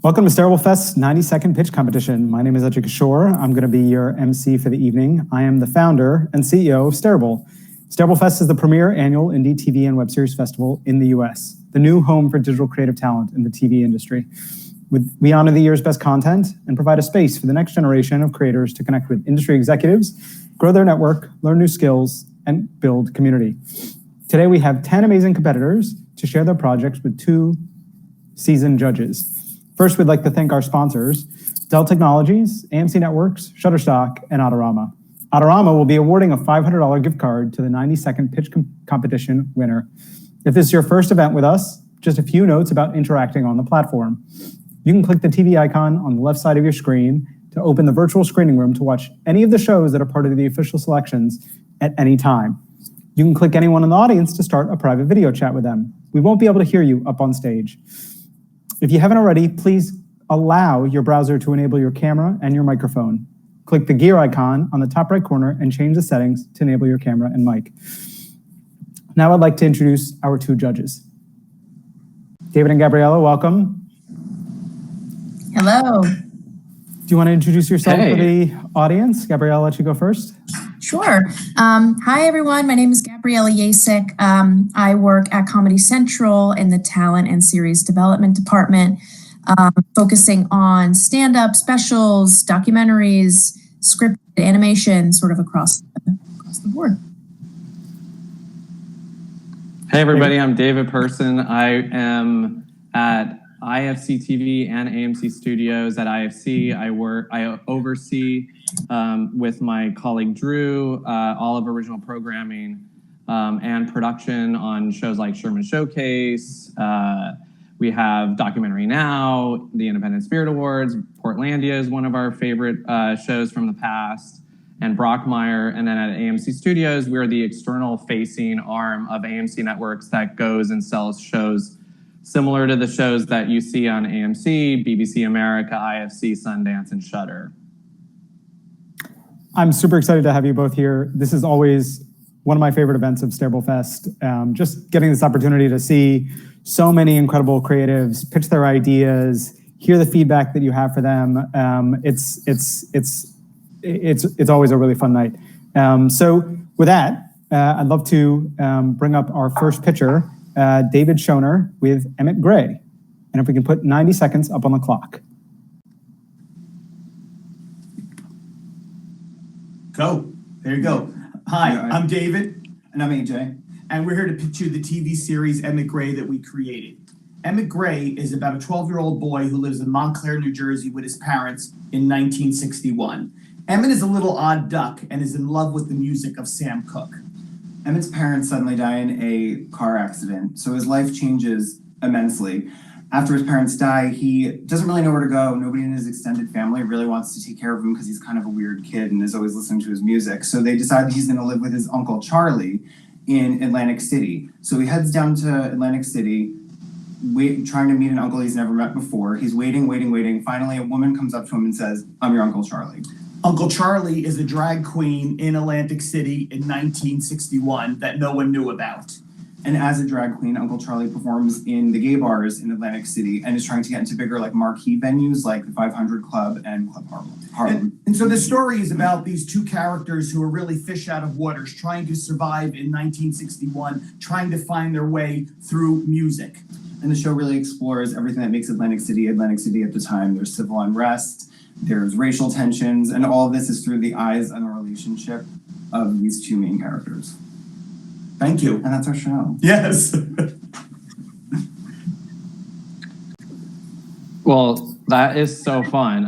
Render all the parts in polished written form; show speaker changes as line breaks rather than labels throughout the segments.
Welcome to Stareable Fest's 90-second pitch competition. My name is Kishore. I'm going to be your MC for the evening. I am the founder and CEO of Stareable. Stareable Fest is the premier annual indie TV and web series festival in the US, the new home for digital creative talent in the TV industry. We honor the year's best content and provide a space for the next generation of creators to connect with industry executives, grow their network, learn new skills, and build community. Today we have 10 amazing competitors to share their projects with 2 seasoned judges. First, we'd like to thank our sponsors, Dell Technologies, AMC Networks, Shutterstock, and Adorama. Adorama will be awarding a $500 gift card to the 90-second pitch competition winner. If this is your first event with us, just a few notes about interacting on the platform. You can click the TV icon on the left side of your screen to open the virtual screening room to watch any of the shows that are part of the official selections at any time. You can click anyone in the audience to start a private video chat with them. We won't be able to hear you up on stage. If you haven't already, please allow your browser to enable your camera and your microphone. Click the gear icon on the top right corner and change the settings to enable your camera and mic. Now I'd like to introduce our 2 judges. David and Gabriella, welcome.
Hello.
Do you want to introduce yourself for the audience? Gabriella, I'll let you go first.
Sure. Hi, everyone. My name is Gabriella Yacyk. I work at Comedy Central in the Talent and Series Development Department, focusing on stand-up, specials, documentaries, scripted animation, sort of across the board.
Hey, everybody. I'm David Person. I am at IFC TV and AMC Studios. At IFC, I oversee with my colleague Drew all of original programming and production on shows like Sherman Showcase. We have Documentary Now, the Independent Spirit Awards. Portlandia is one of our favorite shows from the past, and Brockmire. And then at AMC Studios, we're the external facing arm of AMC Networks that goes and sells shows similar to the shows that you see on AMC, BBC America, IFC, Sundance, and Shudder.
I'm super excited to have you both here. This is always one of my favorite events of Stareable Fest. Just getting this opportunity to see so many incredible creatives pitch their ideas, hear the feedback that you have for them. It's always a really fun night. So with that, I'd love to bring up our first pitcher, David Schoner with Emmett Gray. And if we can put 90 seconds up on the clock.
Go. There you go. Hi, I'm David. And I'm AJ. And we're here to pitch you the TV series Emmett Gray that we created. Emmett Gray is about a 12-year-old boy who lives in Montclair, New Jersey with his parents in 1961. Emmett is a little odd duck and is in love with the music of Sam Cooke.
Emmett's parents suddenly die in a car accident, so his life changes immensely. After his parents die, he doesn't really know where to go. Nobody in his extended family really wants to take care of him because he's kind of a weird kid and is always listening to his music. So they decide that he's going to live with his Uncle Charlie in Atlantic City. So he heads down to Atlantic City, trying to meet an uncle he's never met before. He's waiting. Finally, a woman comes up to him and says, "I'm your Uncle Charlie."
Uncle Charlie is a drag queen in Atlantic City in 1961 that no one knew about.
And as a drag queen, Uncle Charlie performs in the gay bars in Atlantic City and is trying to get into bigger marquee venues like the 500 Club and Club Harlem.
And so the story is about these 2 characters who are really fish out of waters, trying to survive in 1961, trying to find their way through music.
And the show really explores everything that makes Atlantic City at the time. There's civil unrest, there's racial tensions, and all of this is through the eyes and the relationship of these 2 main characters.
Thank you.
And that's our show.
Yes.
Well, that is so fun.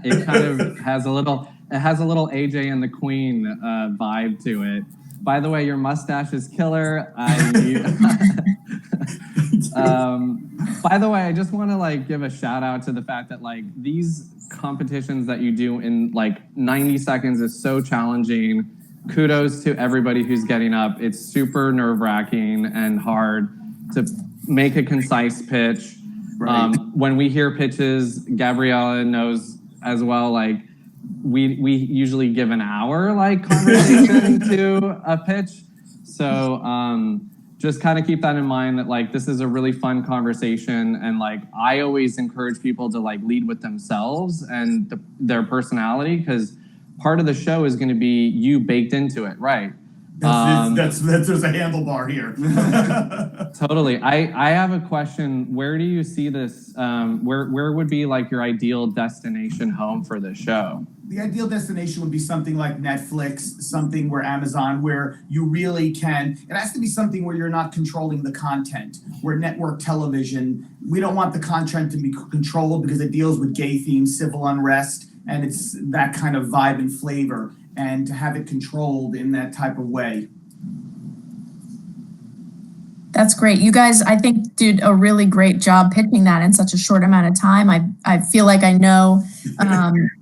It kind of has a little it has a little AJ and the Queen vibe to it. By the way, your mustache is killer. By the way, I just want to like give a shout out to the fact that like these competitions that you do in like 90 seconds is so challenging. Kudos to everybody who's getting up. It's super nerve-wracking and hard to make a concise pitch.
Right.
When we hear pitches, Gabriella knows as well, like we usually give an hour like conversation to a pitch. So just kind of keep that in mind that like this is a really fun conversation, and like I always encourage people to like lead with themselves and their personality, because part of the show is going to be you baked into it, right?
That's there's a handlebar here.
Totally. I have a question. Where do you see this? Where would be like your ideal destination home for the show?
The ideal destination would be something like Netflix, something where Amazon, where you really can. It has to be something where you're not controlling the content. Where network television, we don't want the content to be controlled because it deals with gay themes, civil unrest, and it's that kind of vibe and flavor. And to have it controlled in that type of way.
That's great. You guys, I think, did a really great job pitching that in such a short amount of time. I feel like I know,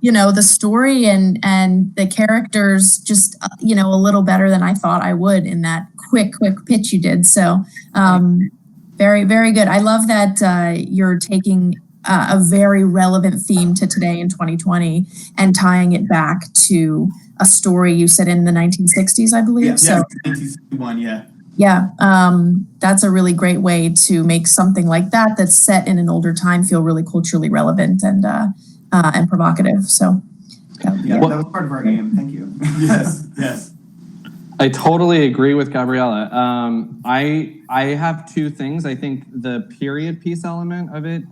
you know, the story and the characters just, you know, a little better than I thought I would in that quick pitch you did. So very, very good. I love that you're taking a very relevant theme to today in 2020 and tying it back to a story you said in the 1960s, I believe.
Yeah,
so
1961, yeah.
Yeah, that's a really great way to make something like that that's set in an older time feel really culturally relevant and provocative. So,
yeah, that was part of our game. Thank you.
Yes.
I totally agree with Gabriella. I have two things. I think the period piece element of it,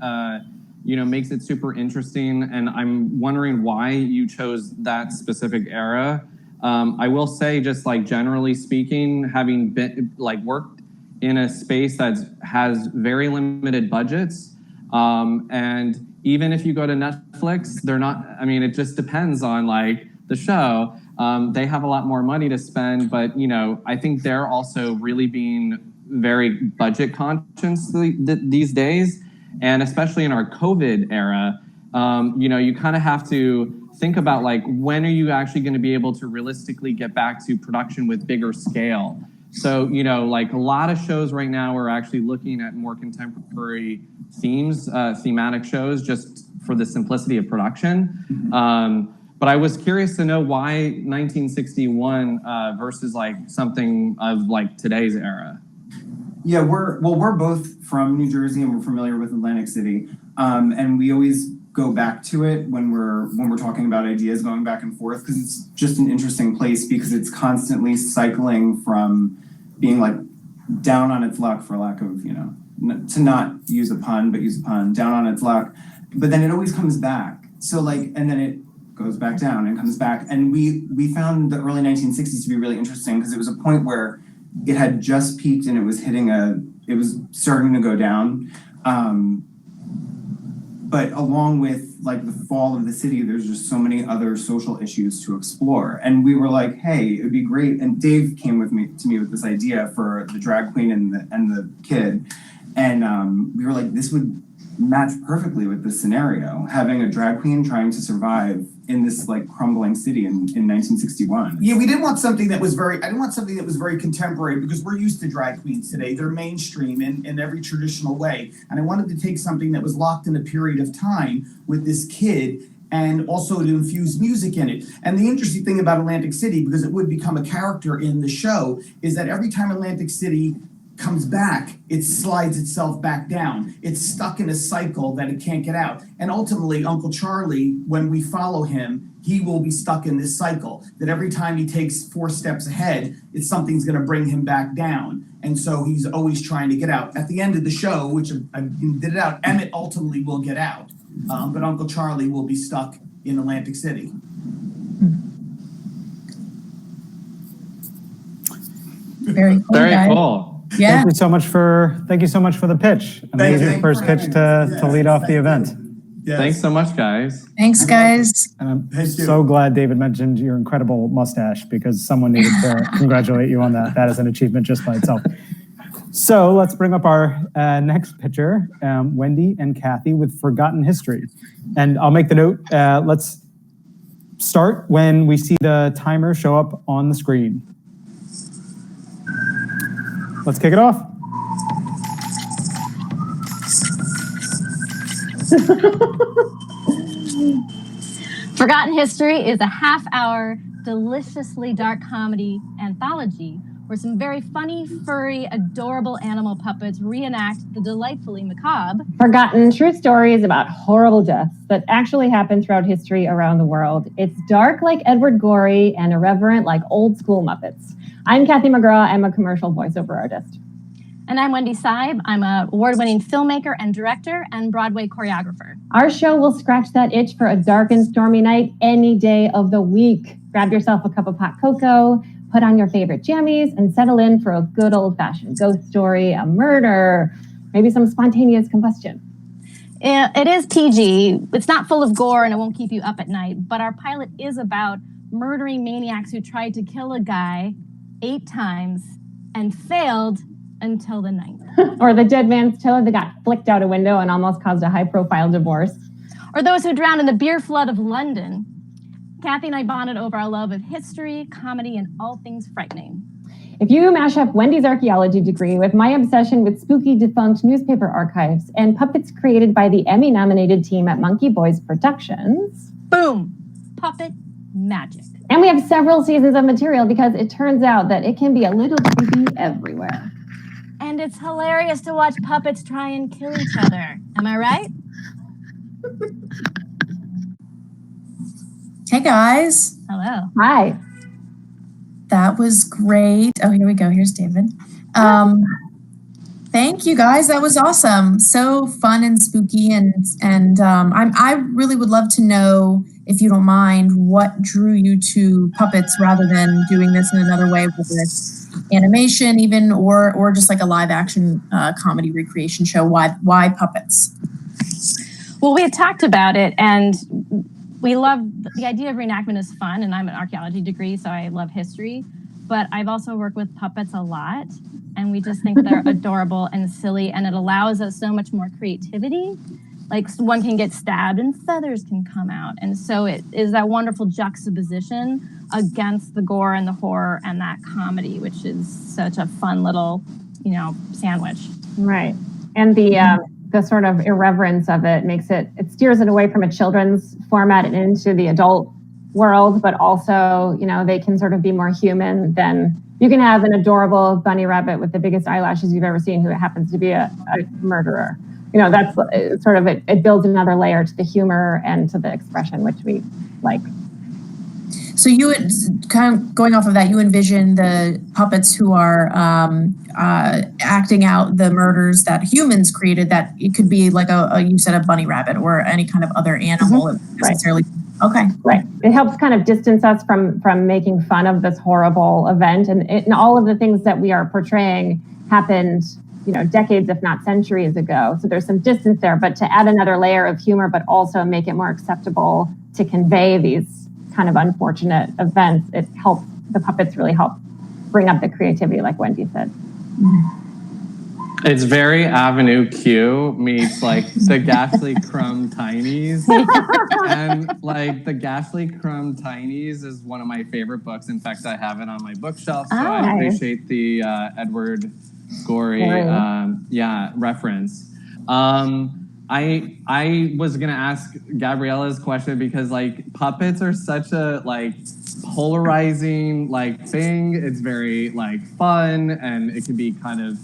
you know, makes it super interesting, and I'm wondering why you chose that specific era. I will say, just like generally speaking, having been like worked in a space that has very limited budgets, and even if you go to Netflix, they're not. I mean, it just depends on like the show. They have a lot more money to spend, but you know, I think they're also really being very budget conscious these days, and especially in our COVID era. You know, you kind of have to think about like when are you actually going to be able to realistically get back to production with bigger scale. So, you know, like a lot of shows right now are actually looking at more contemporary themes, thematic shows, just for the simplicity of production. But I was curious to know why 1961 versus like something of like today's era.
Yeah, we're both from New Jersey and we're familiar with Atlantic City, and we always go back to it when we're talking about ideas, going back and forth, because it's just an interesting place because it's constantly cycling from being like down on its luck, for lack of, you know, to not use a pun, but use a pun, down on its luck, but then it always comes back. So like, and then it goes back down and comes back. And we found the early 1960s to be really interesting because it was a point where it had just peaked and it was starting to go down. But along with like the fall of the city, there's just so many other social issues to explore. And we were like, hey, it would be great. And Dave came to me with this idea for the drag queen and the kid. And we were like, this would match perfectly with this scenario, having a drag queen trying to survive in this like crumbling city in 1961.
Yeah, we didn't want something that was I didn't want something that was very contemporary because we're used to drag queens today. They're mainstream in every traditional way. And I wanted to take something that was locked in a period of time with this kid and also to infuse music in it. And the interesting thing about Atlantic City, because it would become a character in the show, is that every time Atlantic City comes back, it slides itself back down. It's stuck in a cycle that it can't get out. And ultimately, Uncle Charlie, when we follow him, he will be stuck in this cycle, that every time he takes 4 steps ahead, something's gonna bring him back down. And so he's always trying to get out. At the end of the show, which I did it out, Emmett ultimately will get out, but Uncle Charlie will be stuck in Atlantic City.
very cool.
Very
guys.
cool.
Yeah.
Thank you so much for the pitch. Amazing first pitch to lead off the event.
Yes.
Thanks so much, guys.
Thanks, guys.
And I'm
Thank you.
so glad David mentioned your incredible mustache because someone needed to congratulate you on that. That is an achievement just by itself. So let's bring up our next picture, Wendy and Cathy with Forgotten History. And I'll make the note, let's start when we see the timer show up on the screen. Let's kick it off.
Forgotten History is a half-hour, deliciously dark comedy anthology where some very funny, furry, adorable animal puppets reenact the delightfully macabre
Forgotten true stories about horrible deaths that actually happened throughout history around the world. It's dark like Edward Gorey and irreverent like old school Muppets. I'm Cathy McGraw. I'm a commercial voiceover artist.
And I'm Wendy Seyb. I'm an award-winning filmmaker and director and Broadway choreographer.
Our show will scratch that itch for a dark and stormy night any day of the week. Grab yourself a cup of hot cocoa, put on your favorite jammies, and settle in for a good old-fashioned ghost story, a murder, maybe some spontaneous combustion.
It is PG. It's not full of gore and it won't keep you up at night, but our pilot is about murdering maniacs who tried to kill a guy 8 times and failed until the 9th.
Or the dead man's toe that got flicked out a window and almost caused a high-profile divorce.
Or those who drowned in the beer flood of London. Cathy and I bonded over our love of history, comedy, and all things frightening.
If you mash up Wendy's archaeology degree with my obsession with spooky defunct newspaper archives and puppets created by the Emmy-nominated team at Monkey Boys Productions...
Boom! Puppet magic.
And we have several seasons of material because it turns out that it can be a little creepy everywhere.
And it's hilarious to watch puppets try and kill each other. Am I right?
Hey, guys.
Hello.
Hi.
That was great. Oh, here we go. Here's David. Thank you, guys. That was awesome. So fun and spooky. And I really would love to know, if you don't mind, what drew you to puppets rather than doing this in another way with animation even, or just like a live action comedy recreation show. Why puppets?
Well, we had talked about it, and we love the idea of reenactment is fun, and I'm an archaeology degree, so I love history. But I've also worked with puppets a lot, and we just think they're adorable and silly, and it allows us so much more creativity. Like one can get stabbed and feathers can come out. And so it is that wonderful juxtaposition against the gore and the horror and that comedy, which is such a fun little, sandwich.
Right. And the sort of irreverence of it makes it steers it away from a children's format and into the adult world, but also, they can sort of be more human than you can have an adorable bunny rabbit with the biggest eyelashes you've ever seen who happens to be a murderer. That's sort of it builds another layer to the humor and to the expression, which we like.
So you would kind of going off of that, you envision the puppets who are acting out the murders that humans created. That it could be like you said, a bunny rabbit or any kind of other animal.
Mm-hmm.
Necessarily. Right. Okay.
Right. It helps kind of distance us from making fun of this horrible event, and all of the things that we are portraying happened, decades, if not centuries ago. So there's some distance there, but to add another layer of humor, but also make it more acceptable to convey these kind of unfortunate events, it helps, the puppets really help bring up the creativity, like Wendy said.
It's very Avenue Q meets like the Ghastly Crumb Tinies. And like the Ghastly Crumb Tinies is one of my favorite books. In fact, I have it on my bookshelf. So I appreciate the Edward Gorey reference. I was gonna ask Gabriella's question because like puppets are such a like polarizing like thing. It's very like fun, and it can be kind of,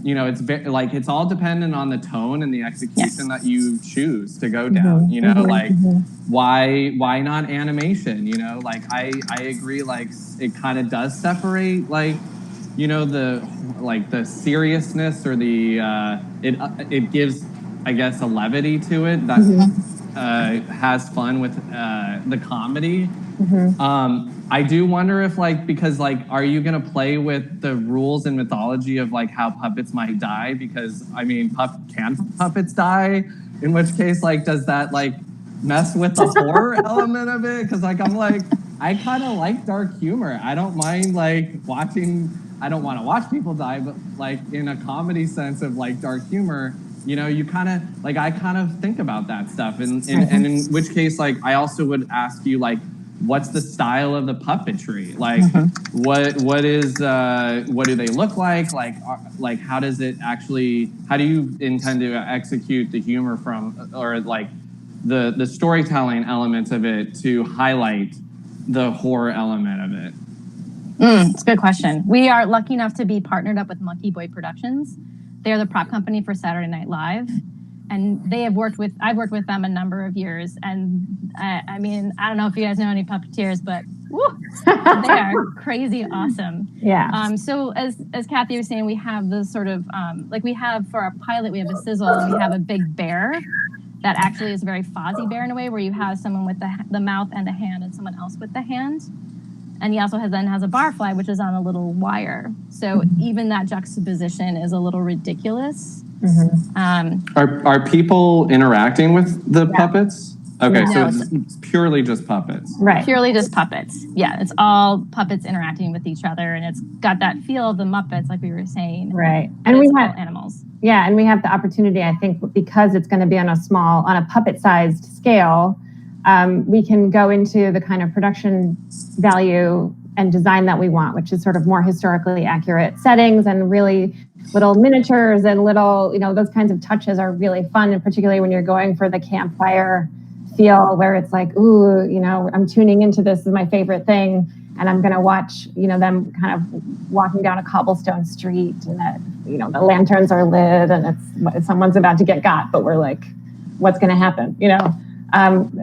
it's very, like it's all dependent on the tone and the execution that you choose to go down. Why not animation? Like I agree, like it kind of does separate like the seriousness or the it gives, I guess, a levity to it that has fun with the comedy. I do wonder if because are you gonna play with the rules and mythology of like how puppets might die? Because I mean, can puppets die? in which case, like, does that like mess with the horror element of it? Because like I'm like, I kind of like dark humor. I don't mind like watching. I don't want to watch people die, but like in a comedy sense of like dark humor, you know, you kind of like I kind of think about that stuff, and in which case, like I also would ask you like, what's the style of the puppetry? Like, what do they look like? Like how does it actually? How do you intend to execute the humor from, or like the storytelling elements of it to highlight the horror element of it?
It's a good question. We are lucky enough to be partnered up with Monkey Boy Productions. They're the prop company for Saturday Night Live. And I've worked with them a number of years. And I mean, I don't know if you guys know any puppeteers, but woo, they are crazy awesome.
Yeah.
So as Cathy was saying, we have the sort of, like we have for our pilot, we have a sizzle and we have a big bear that actually is a very Fozzie bear in a way, where you have someone with the mouth and the hand and someone else with the hand. And he also has a barfly, which is on a little wire. So even that juxtaposition is a little ridiculous.
Are people interacting with the puppets? Okay,
No,
so it's purely just puppets.
Right.
Purely just puppets. Yeah, it's all puppets interacting with each other, and it's got that feel of the Muppets, like we were saying.
Right.
And
And we
it's
have
all animals.
Yeah, and we have the opportunity, I think, because it's going to be on a puppet-sized scale, we can go into the kind of production value and design that we want, which is sort of more historically accurate settings and really little miniatures and little, those kinds of touches are really fun, and particularly when you're going for the campfire feel where it's like, ooh, I'm tuning into this is my favorite thing, and I'm going to watch, them kind of walking down a cobblestone street, and that, the lanterns are lit, and it's someone's about to get got, but we're like, what's going to happen?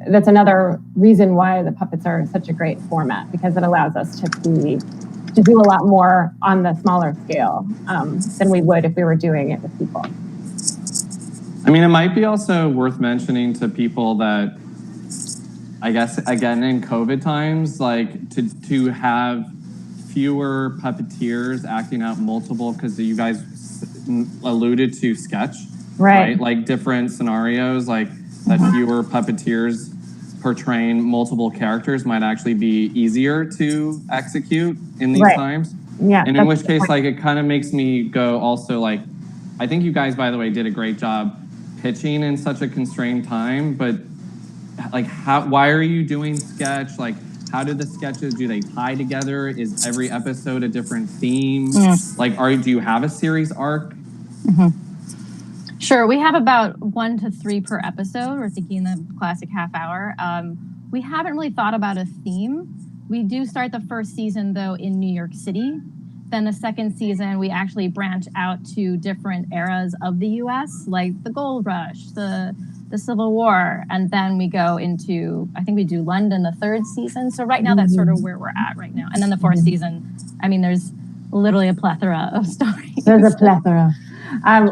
That's another reason why the puppets are such a great format, because it allows us to do a lot more on the smaller scale than we would if we were doing it with people.
I mean, it might be also worth mentioning to people that, I guess, again, in COVID times, like to have fewer puppeteers acting out multiple, because you guys alluded to sketch, right? Like different scenarios, like that fewer puppeteers portraying multiple characters might actually be easier to execute in these times.
Yeah.
And in which case, like, it kind of makes me go also like, I think you guys, by the way, did a great job pitching in such a constrained time, but like, why are you doing sketch? Like, how do the sketches, do they tie together? Is every episode a different theme? Like, do you have a series arc?
Sure, we have about 1 to 3 per episode. We're thinking the classic half hour. We haven't really thought about a theme. We do start the first season, though, in New York City. Then the second season, we actually branch out to different eras of the U.S., like the Gold Rush, the Civil War, and then we go into, I think we do London the third season. So right now, that's sort of where we're at right now. And then the fourth season, I mean, there's literally a plethora of stories.
There's a plethora.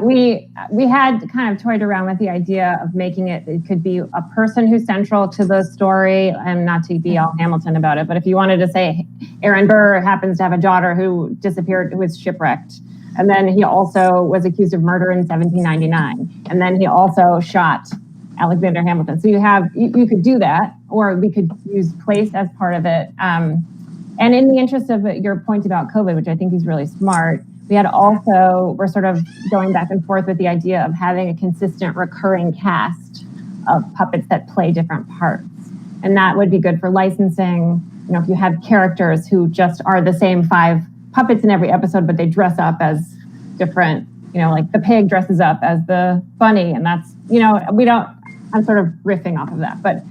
We had kind of toyed around with the idea of making it could be a person who's central to the story, and not to be all Hamilton about it, but if you wanted to say Aaron Burr happens to have a daughter who disappeared, who was shipwrecked, and then he also was accused of murder in 1799, and then he also shot Alexander Hamilton. So you could do that, or we could use place as part of it. And in the interest of your point about COVID, which I think is really smart, we're sort of going back and forth with the idea of having a consistent recurring cast of puppets that play different parts. And that would be good for licensing. If you have characters who just are the same 5 puppets in every episode, but they dress up as different, like the pig dresses up as the bunny. And that's, I'm sort of riffing off of that. But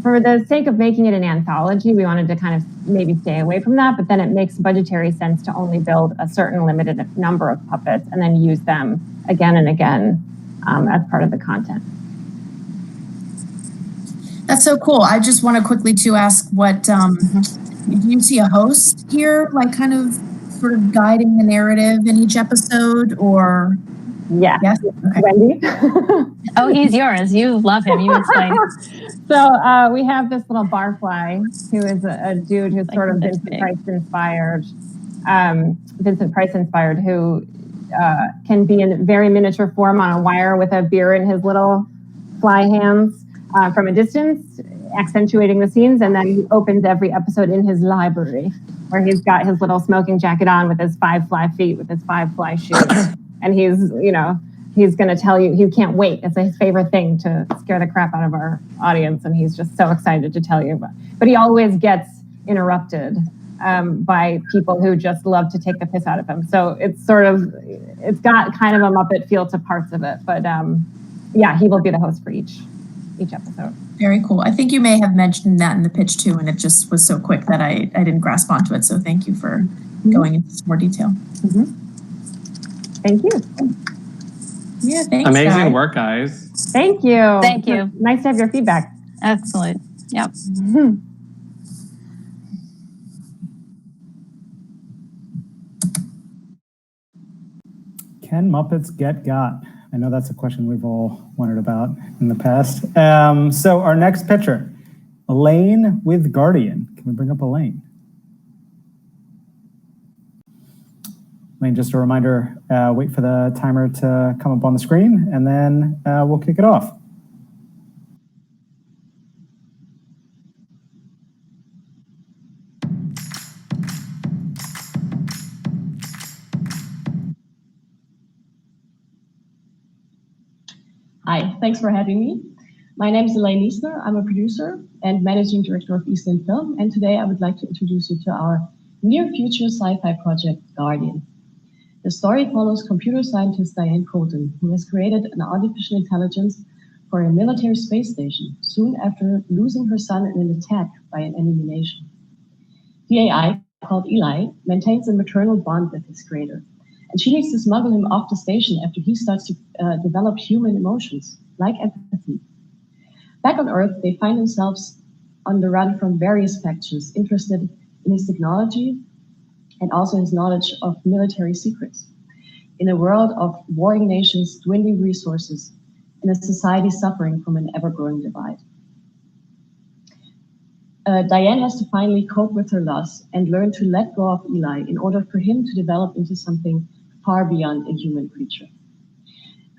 for the sake of making it an anthology, we wanted to kind of maybe stay away from that, but then it makes budgetary sense to only build a certain limited number of puppets and then use them again and again as part of the content.
That's so cool. I just want to quickly to ask what, do you see a host here, like kind of sort of guiding the narrative in each episode, or?
Yeah.
Yes? Okay.
Wendy?
Oh, he's yours. You love him. You explain.
So we have this little barfly who is a dude who's
Like
sort of
this
Vincent Price inspired, who can be in very miniature form on a wire with a beer in his little fly hands from a distance, accentuating the scenes. And then he opens every episode in his library, where he's got his little smoking jacket on with his 5 fly feet, with his 5 fly shoes. And he's going to tell you, he can't wait. It's his favorite thing to scare the crap out of our audience. And he's just so excited to tell you. But he always gets interrupted by people who just love to take the piss out of him. So it's got kind of a Muppet feel to parts of it. But yeah, he will be the host for each episode.
Very cool. I think you may have mentioned that in the pitch too, and it just was so quick that I didn't grasp onto it. So thank you for going into some more detail.
Thank you.
Yeah, thanks.
Amazing work, guys.
Thank you.
Thank you.
Nice to have your feedback.
Excellent. Yep.
Can Muppets get got? I know that's a question we've all wondered about in the past. So our next pitcher, Elaine with Guardian. Can we bring up Elaine? Elaine, just a reminder, wait for the timer to come up on the screen, and then we'll kick it off.
Hi, thanks for having me. My name is Elaine Niesner. I'm a producer and managing director of Eastern Film, and today I would like to introduce you to our near future sci-fi project, Guardian. The story follows computer scientist Diane Colton, who has created an artificial intelligence for a military space station soon after losing her son in an attack by an enemy nation. The AI, called Eli, maintains a maternal bond with his creator, and she needs to smuggle him off the station after he starts to develop human emotions, like empathy. Back on Earth, they find themselves on the run from various factions interested in his technology and also his knowledge of military secrets. In a world of warring nations, dwindling resources, and a society suffering from an ever-growing divide. Diane has to finally cope with her loss and learn to let go of Eli in order for him to develop into something far beyond a human creature.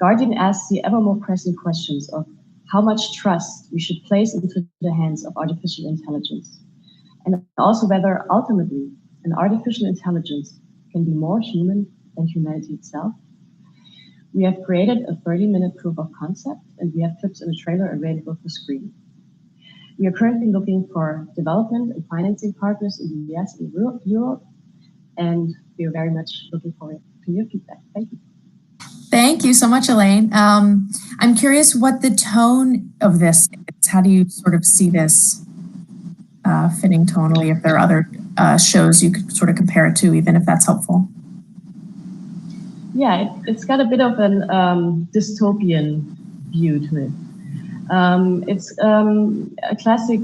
Guardian asks the ever more pressing questions of how much trust we should place into the hands of artificial intelligence, and also whether ultimately an artificial intelligence can be more human than humanity itself. We have created a 30-minute proof of concept, and we have clips and a trailer available for screening. We are currently looking for development and financing partners in the US and Europe, and we are very much looking forward to your feedback. Thank you.
Thank you so much, Elaine. I'm curious what the tone of this is. How do you sort of see this fitting tonally? If there are other shows you could sort of compare it to, even if that's helpful.
Yeah, it's got a bit of an dystopian view to it. It's a classic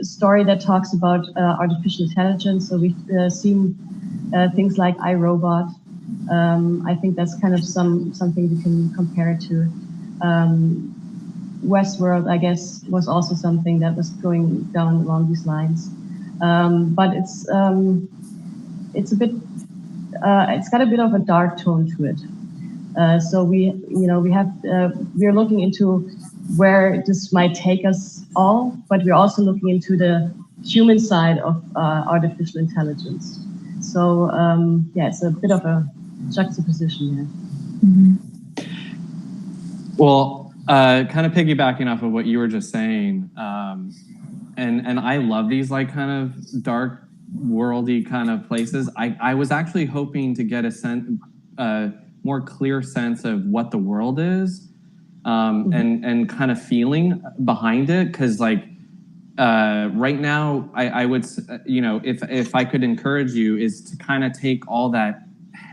story that talks about artificial intelligence. So we've seen things like iRobot. I think that's kind of something we can compare it to. Westworld, I guess, was also something that was going down along these lines. But it's a bit, it's got a bit of a dark tone to it. So we're looking into where this might take us all, but we're also looking into the human side of artificial intelligence. So yeah, it's a bit of a juxtaposition there.
Mm-hmm.
Well, kind of piggybacking off of what you were just saying, and I love these like kind of dark worldy kind of places. I was actually hoping to get a more clear sense of what the world is, and kind of feeling behind it, because like right now I would, you know, if I could encourage you, is to kind of take all that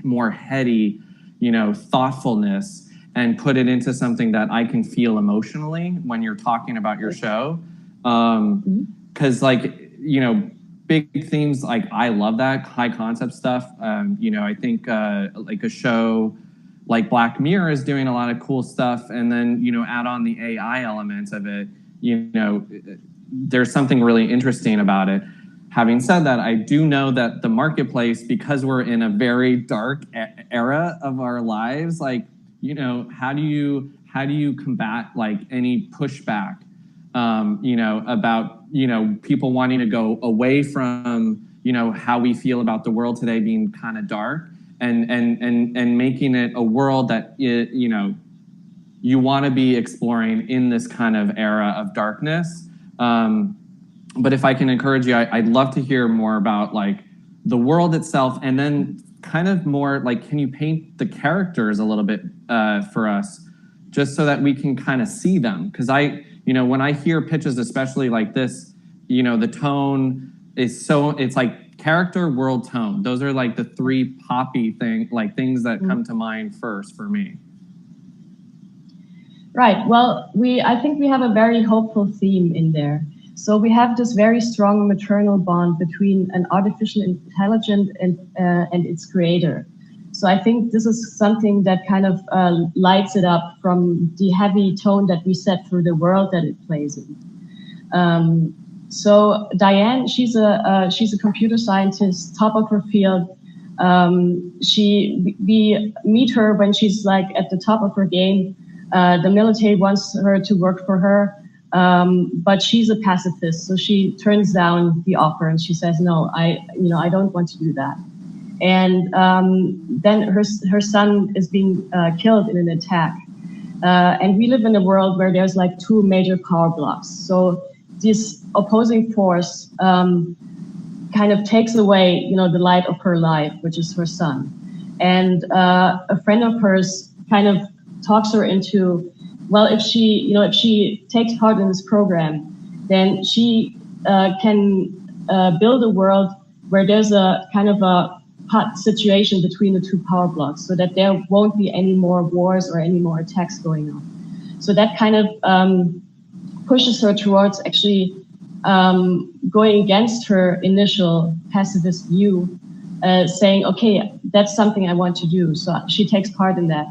more heady, you know, thoughtfulness and put it into something that I can feel emotionally when you're talking about your show. Because like, you know, big themes, like I love that high concept stuff. You know, I think like a show like Black Mirror is doing a lot of cool stuff, and then, you know, add on the AI elements of it, you know, there's something really interesting about it. having said that, I do know that the marketplace, because we're in a very dark era of our lives, like, you know, how do you combat like any pushback, you know, about, you know, people wanting to go away from, you know, how we feel about the world today being kind of dark, and making it a world that you know, you want to be exploring in this kind of era of darkness. But if I can encourage you, I'd love to hear more about like the world itself, and then kind of more like, can you paint the characters a little bit for us, just so that we can kind of see them? Because you know, when I hear pitches, especially like this, you know, the tone is it's like character, world, tone. Those are like the three poppy things that come to mind first for me.
Right. Well, I think we have a very hopeful theme in there. So we have this very strong maternal bond between an artificial intelligence and its creator. So I think this is something that kind of lights it up from the heavy tone that we set through the world that it plays in. So Diane, she's a computer scientist, top of her field. We meet her when she's like at the top of her game. The military wants her to work for her, but she's a pacifist, so she turns down the offer and she says, "No, I don't want to do that." And then her son is being killed in an attack, and we live in a world where there's like two major power blocks. So this opposing force kind of takes away, you know, the light of her life, which is her son. And a friend of hers kind of talks her into, well, if she takes part in this program, then she can build a world where there's a kind of a hot situation between the two power blocks, so that there won't be any more wars or any more attacks going on. So that kind of pushes her towards actually going against her initial pacifist view, saying, okay, that's something I want to do. So she takes part in that.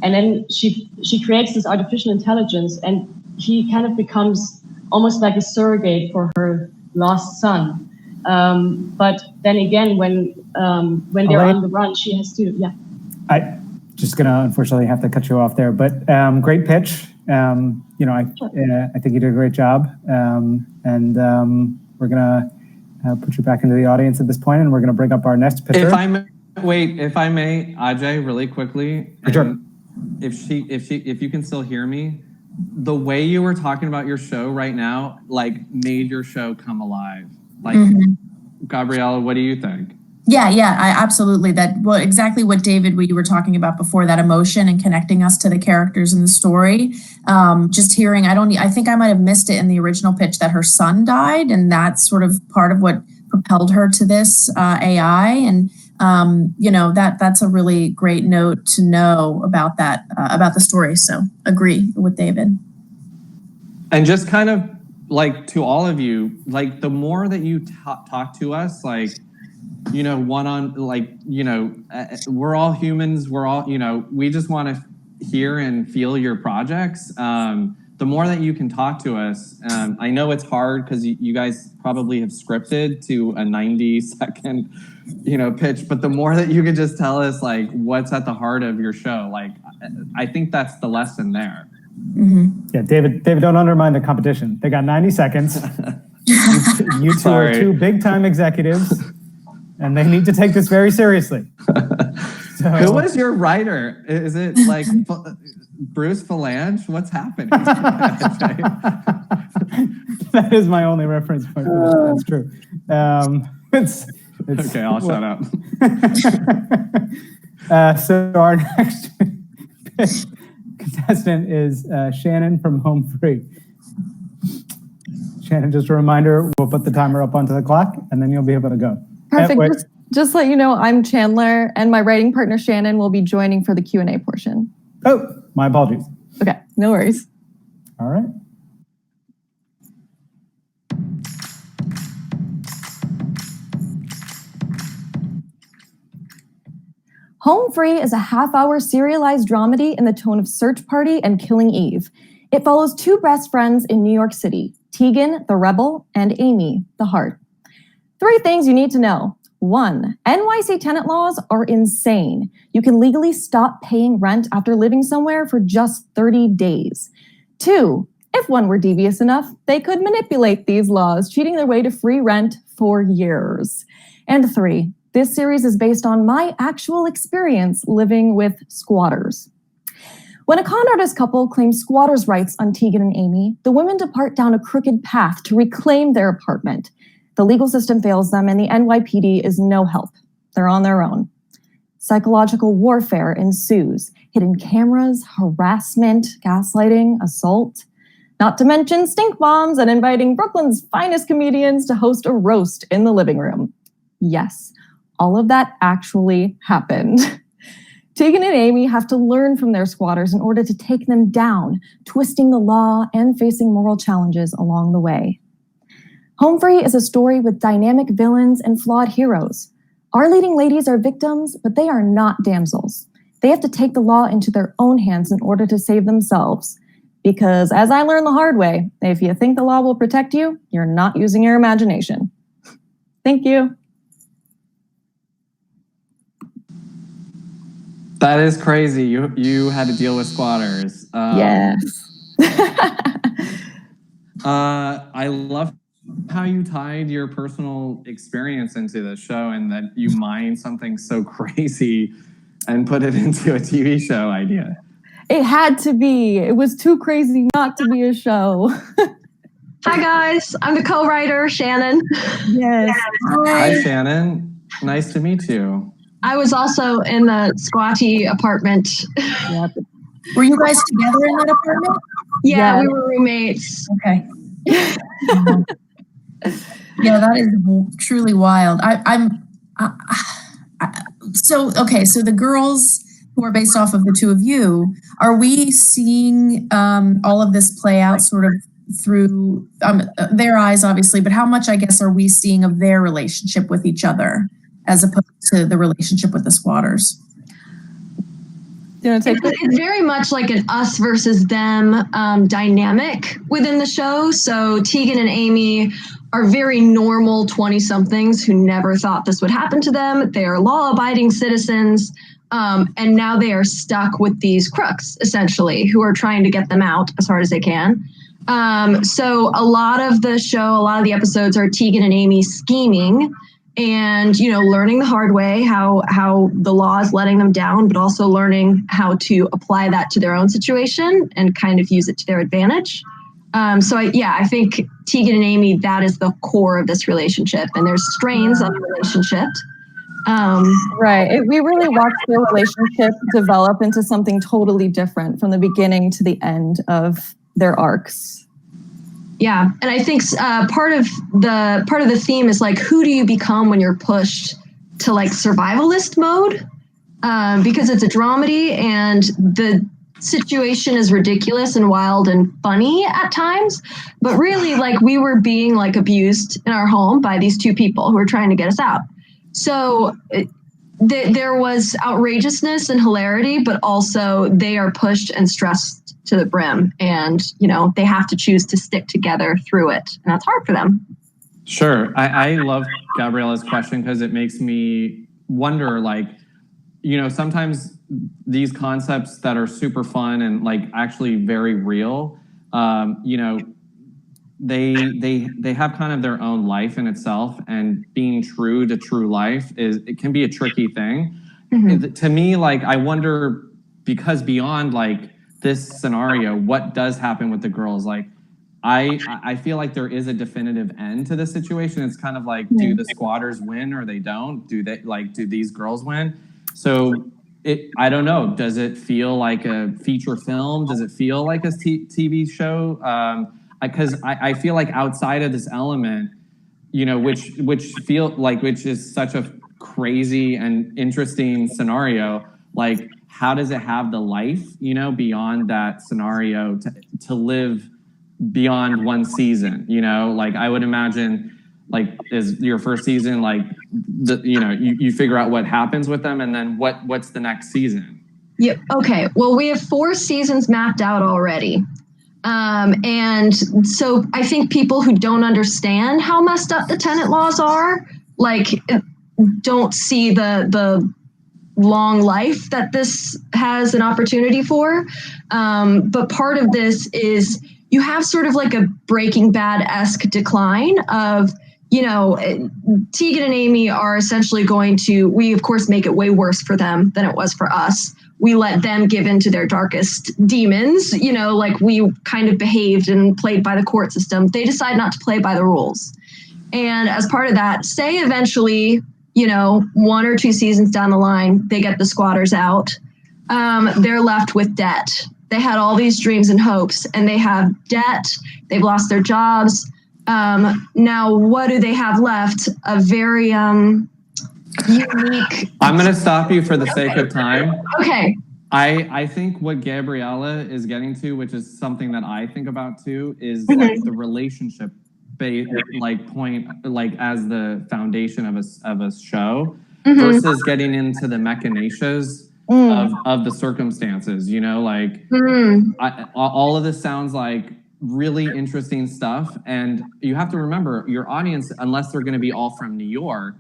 And then she creates this artificial intelligence, and he kind of becomes almost like a surrogate for her lost son. But then again, when they're on the run, she has to, yeah.
I just gonna unfortunately have to cut you off there, but great pitch. You know, I think you did a great job, and we're gonna put you back into the audience at this point, and we're gonna bring up our next pitcher.
If I may, Ajay, really quickly.
Sure.
If you can still hear me, the way you were talking about your show right now, like, made your show come alive. Like, Gabriella, what do you think?
Yeah, I absolutely. Exactly what David, what you were talking about before, that emotion and connecting us to the characters in the story. Just hearing, I think I might have missed it in the original pitch that her son died, and that's sort of part of what propelled her to this AI. And you know, that's a really great note to know about that, about the story. So agree with David.
And just kind of like, to all of you, like, the more that you talk to us, like, you know, we're all humans. We're all, you know, we just want to hear and feel your projects. The more that you can talk to us, I know it's hard because you guys probably have scripted to a 90-second, you know, pitch, but the more that you can just tell us like what's at the heart of your show, like, I think that's the lesson there.
Yeah, David, don't undermine the competition. They got 90 seconds. You two are two big-time executives, and they need to take this very seriously. So,
who was your writer? Is it like Bruce Valanche? What's happening?
That is my only reference point for this. That's true. It's
okay, I'll shut up.
So our next contestant is Shannon from Home Free. Shannon, just a reminder, we'll put the timer up onto the clock, and then you'll be able to go.
Perfect. Just let you know, I'm Chandler, and my writing partner Shannon will be joining for the Q&A portion.
Oh, my apologies.
Okay, no worries.
All right.
Home Free is a half-hour serialized dramedy in the tone of Search Party and Killing Eve. It follows two best friends in New York City, Tegan, the rebel, and Amy, the heart. 3 things you need to know. 1, NYC tenant laws are insane. You can legally stop paying rent after living somewhere for just 30 days. 2, if one were devious enough, they could manipulate these laws, cheating their way to free rent for years. And 3, this series is based on my actual experience living with squatters. When a con artist couple claims squatters' rights on Tegan and Amy, the women depart down a crooked path to reclaim their apartment. The legal system fails them, and the NYPD is no help. They're on their own. Psychological warfare ensues. Hidden cameras, harassment, gaslighting, assault. Not to mention stink bombs and inviting Brooklyn's finest comedians to host a roast in the living room. Yes, all of that actually happened. Tegan and Amy have to learn from their squatters in order to take them down, twisting the law and facing moral challenges along the way. Home Free is a story with dynamic villains and flawed heroes. Our leading ladies are victims, but they are not damsels. They have to take the law into their own hands in order to save themselves. Because as I learned the hard way, if you think the law will protect you, you're not using your imagination. Thank you.
That is crazy. You had to deal with squatters.
Yes.
I love how you tied your personal experience into the show and that you mined something so crazy and put it into a TV show idea.
It had to be. It was too crazy not to be a show.
Hi, guys. I'm the co-writer, Shannon.
Yes.
Hi, Shannon. Nice to meet you.
I was also in the squatty apartment.
Yep.
Were you guys together in that apartment?
Yeah, we were roommates.
Okay. Yeah, that is truly wild. So the girls who are based off of the two of you, are we seeing all of this play out sort of through their eyes, obviously, but how much, I guess, are we seeing of their relationship with each other as opposed to the relationship with the squatters?
It's very much like an us versus them dynamic within the show. So Tegan and Amy are very normal 20-somethings who never thought this would happen to them. They are law-abiding citizens. And now they are stuck with these crooks, essentially, who are trying to get them out as hard as they can. So a lot of the show, a lot of the episodes are Tegan and Amy scheming and, learning the hard way, how the law is letting them down, but also learning how to apply that to their own situation and kind of use it to their advantage. I think Tegan and Amy, that is the core of this relationship. And there's strains on the relationship.
Right. We really watched their relationship develop into something totally different from the beginning to the end of their arcs.
Yeah, and I think part of the theme is like, who do you become when you're pushed to like survivalist mode? Because it's a dramedy and the situation is ridiculous and wild and funny at times, but really like we were being like abused in our home by these two people who were trying to get us out. So there was outrageousness and hilarity, but also they are pushed and stressed to the brim, and they have to choose to stick together through it, and that's hard for them.
Sure. I love Gabriella's question because it makes me wonder, sometimes these concepts that are super fun and like actually very real, they have kind of their own life in itself, and being true to true life it can be a tricky thing. Mm-hmm. To me, I wonder, because beyond this scenario, what does happen with the girls? I feel like there is a definitive end to this situation. It's kind of like, do the squatters win or they don't? Do these girls win? So I don't know. Does it feel like a feature film? Does it feel like a TV show? Because I feel like outside of this element, which is such a crazy and interesting scenario, how does it have the life, beyond that scenario to live beyond one season? I would imagine, is your first season, you figure out what happens with them, and then what's the next season?
Yeah. Okay. Well, we have 4 seasons mapped out already. And so I think people who don't understand how messed up the tenant laws are, like, don't see the long life that this has an opportunity for. But part of this is you have sort of like a Breaking Bad-esque decline of, you know, Tegan and Amy are essentially going to, we of course make it way worse for them than it was for us. We let them give into their darkest demons, you know, like we kind of behaved and played by the court system. They decide not to play by the rules. And as part of that, say eventually, you know, 1 or 2 seasons down the line, they get the squatters out. They're left with debt. They had all these dreams and hopes, and they have debt. They've lost their jobs. Now, what do they have left? A very unique.
I'm going to stop you for the sake of time.
Okay.
I think what Gabriella is getting to, which is something that I think about too, is like the relationship point, like as the foundation of a show, versus getting into the machinations of the circumstances. You know, like all of this sounds like really interesting stuff, and you have to remember your audience, unless they're going to be all from New York,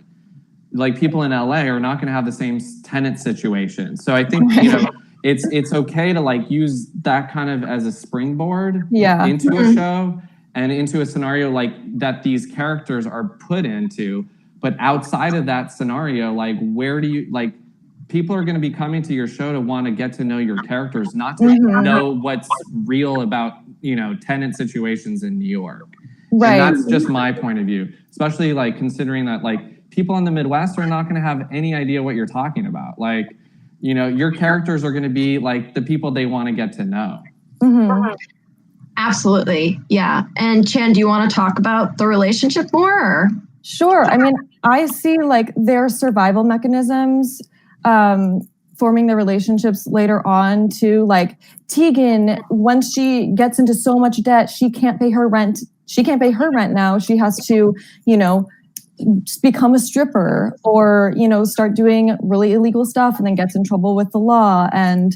like people in LA are not going to have the same tenant situation. So I think, you know, it's okay to like use that kind of as a springboard into a show and into a scenario like that these characters are put into. But outside of that scenario, like where do you, like, people are going to be coming to your show to want to get to know your characters, not to know what's real about, you know, tenant situations in New York. Right. And that's just my point of view, especially like considering that like people in the Midwest are not going to have any idea what you're talking about. Like, you know, your characters are going to be like the people they want to get to know.
Absolutely. Yeah. And Chan, do you want to talk about the relationship more? Or?
Sure. I mean, I see like their survival mechanisms forming the relationships later on too. Like Tegan, once she gets into so much debt, she can't pay her rent. She can't pay her rent now. She has to, you know, become a stripper or, you know, start doing really illegal stuff and then gets in trouble with the law. And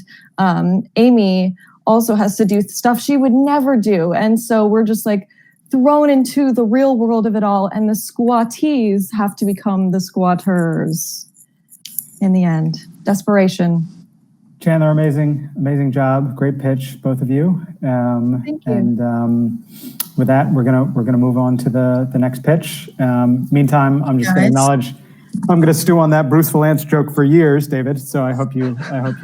Amy also has to do stuff she would never do. And so we're just like thrown into the real world of it all. And the squattees have to become the squatters in the end. Desperation.
Chandler, amazing job. Great pitch, both of you.
Thank you.
And with that, we're gonna move on to the next pitch. Meantime, I'm just gonna acknowledge I'm gonna stew on that Bruce Valanche joke for years, David. So I hope you accept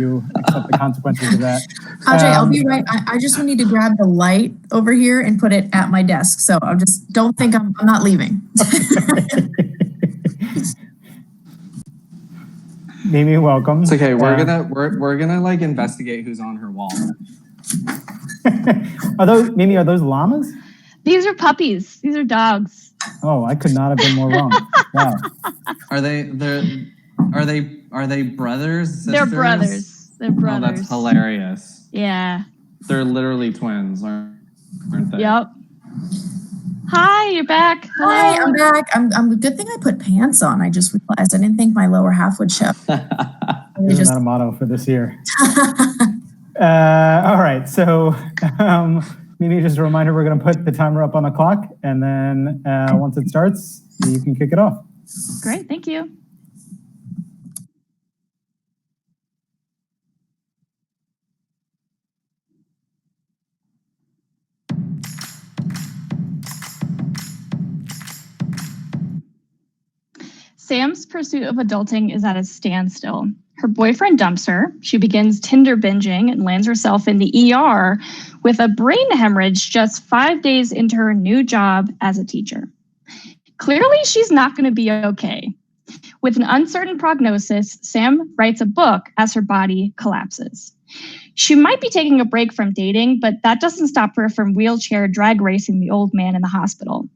the consequences of that.
Ajay, I'll be right. I just need to grab the light over here and put it at my desk. So I'll just don't think I'm not leaving.
Mimi, welcome.
It's okay. We're gonna like investigate who's on her wall.
Are those llamas?
These are puppies. These are dogs.
Oh, I could not have been more wrong. Wow.
Are they brothers? Sisters?
They're brothers. They're brothers.
Oh, that's hilarious.
Yeah.
They're literally twins, aren't they?
Yep. Hi, you're back. Hello.
Hi, I'm back. I'm good thing I put pants on. I just realized I didn't think my lower half would show.
Isn't that a motto for this year? All right, so maybe just a reminder, we're going to put the timer up on the clock, and then once it starts, you can kick it off.
Great, thank you. Sam's pursuit of adulting is at a standstill. Her boyfriend dumps her. She begins Tinder binging and lands herself in the ER with a brain hemorrhage just 5 days into her new job as a teacher. Clearly, she's not going to be okay. With an uncertain prognosis, Sam writes a book as her body collapses. She might be taking a break from dating, but that doesn't stop her from wheelchair drag racing the old man in the hospital.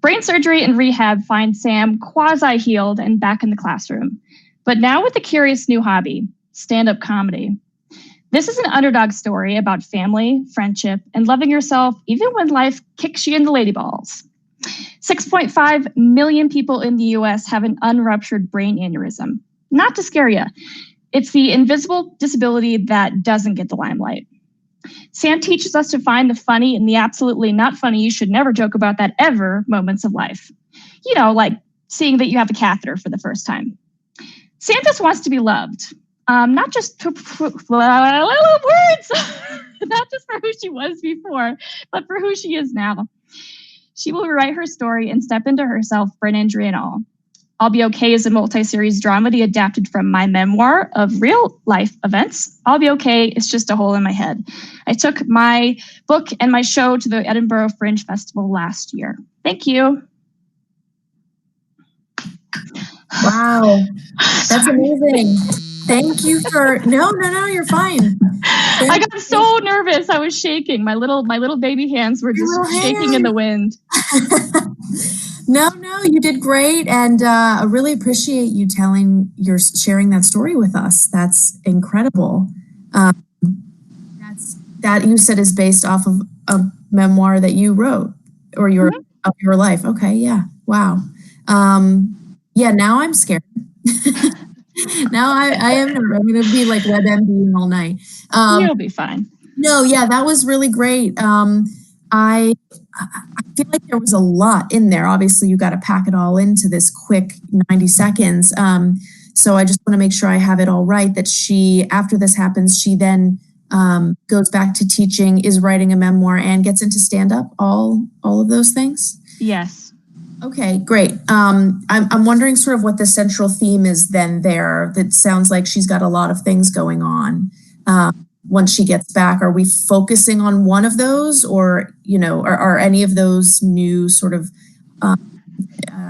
Brain surgery and rehab find Sam quasi-healed and back in the classroom, but now with a curious new hobby, stand-up comedy. This is an underdog story about family, friendship, and loving yourself even when life kicks you in the ladyballs. 6.5 million people in the US have an unruptured brain aneurysm. Not to scare you, it's the invisible disability that doesn't get the limelight.
Sam teaches us to find the funny and the absolutely not funny, you should never joke about that ever moments of life. You know, like seeing that you have a catheter for the first time. Sam just wants to be loved. Not just words, not just for who she was before, but for who she is now. She will rewrite her story and step into herself, brain injury and all. I'll Be Okay is a multi-series dramedy adapted from my memoir of real life events. I'll Be Okay is just a hole in my head. I took my book and my show to the Edinburgh Fringe Festival last year. Thank you.
Wow, that's amazing. Thank you for no, you're fine.
I got so nervous. I was shaking. My little baby hands were just shaking in the wind.
No, you did great, and I really appreciate you sharing that story with us. That's incredible. That you said is based off of a memoir that you wrote, or of your life. Okay, yeah, wow. Yeah, now I'm scared. Now I am. I'm going to be like WebMDing all night.
You'll be fine.
No, yeah, that was really great. I feel like there was a lot in there. Obviously, you got to pack it all into this quick 90 seconds. So I just want to make sure I have it all right, that she, after this happens, she then goes back to teaching, is writing a memoir, and gets into stand-up, all of those things?
Yes.
Okay, great. I'm wondering sort of what the central theme is then there. That sounds like she's got a lot of things going on. Once she gets back, are we focusing on one of those, or, you know, are any of those new sort of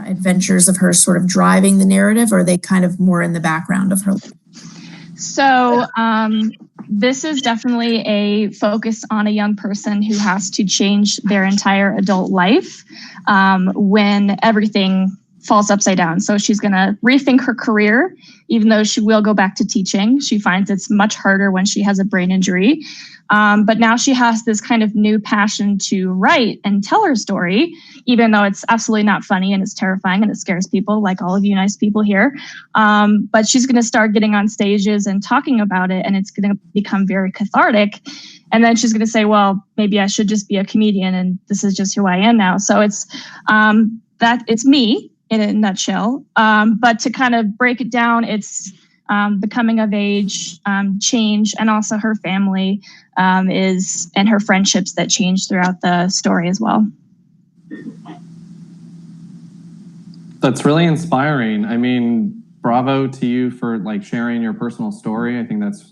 adventures of her sort of driving the narrative, or are they kind of more in the background of her life?
So this is definitely a focus on a young person who has to change their entire adult life when everything falls upside down. So she's going to rethink her career, even though she will go back to teaching. She finds it's much harder when she has a brain injury. But now she has this kind of new passion to write and tell her story, even though it's absolutely not funny and it's terrifying and it scares people, like all of you nice people here. But she's going to start getting on stages and talking about it, and it's going to become very cathartic. And then she's going to say, well, maybe I should just be a comedian, and this is just who I am now. So it's it's me in a nutshell. But to kind of break it down, it's the coming of age, change, and also her family and her friendships that change throughout the story as well.
That's really inspiring. I mean, bravo to you for like sharing your personal story. I think that's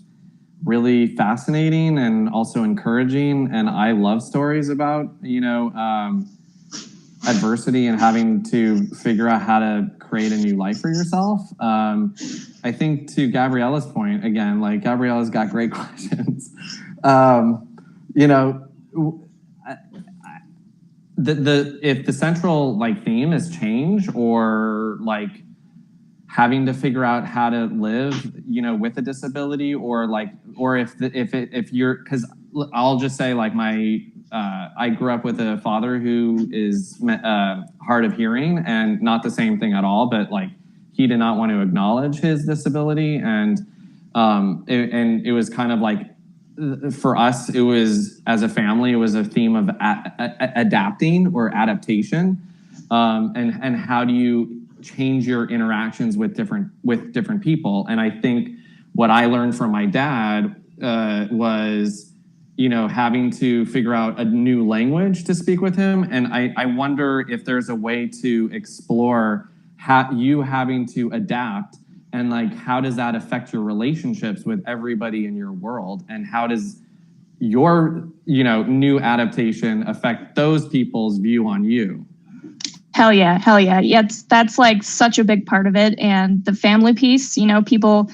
really fascinating and also encouraging. And I love stories about, adversity and having to figure out how to create a new life for yourself. I think to Gabriella's point, again, like Gabriella's got great questions. If the central like theme is change, or like having to figure out how to live, with a disability, or if you're, because I'll just say like I grew up with a father who is hard of hearing, and not the same thing at all, but like he did not want to acknowledge his disability, and it was kind of like, for us, it was, as a family, it was a theme of adapting or adaptation, and how do you change your interactions with different people. And I think what I learned from my dad was, having to figure out a new language to speak with him. And I wonder if there's a way to explore you having to adapt, and like, how does that affect your relationships with everybody in your world? And how does your, new adaptation affect those people's view on you?
Hell yeah. Yeah, that's like such a big part of it. And the family piece, people,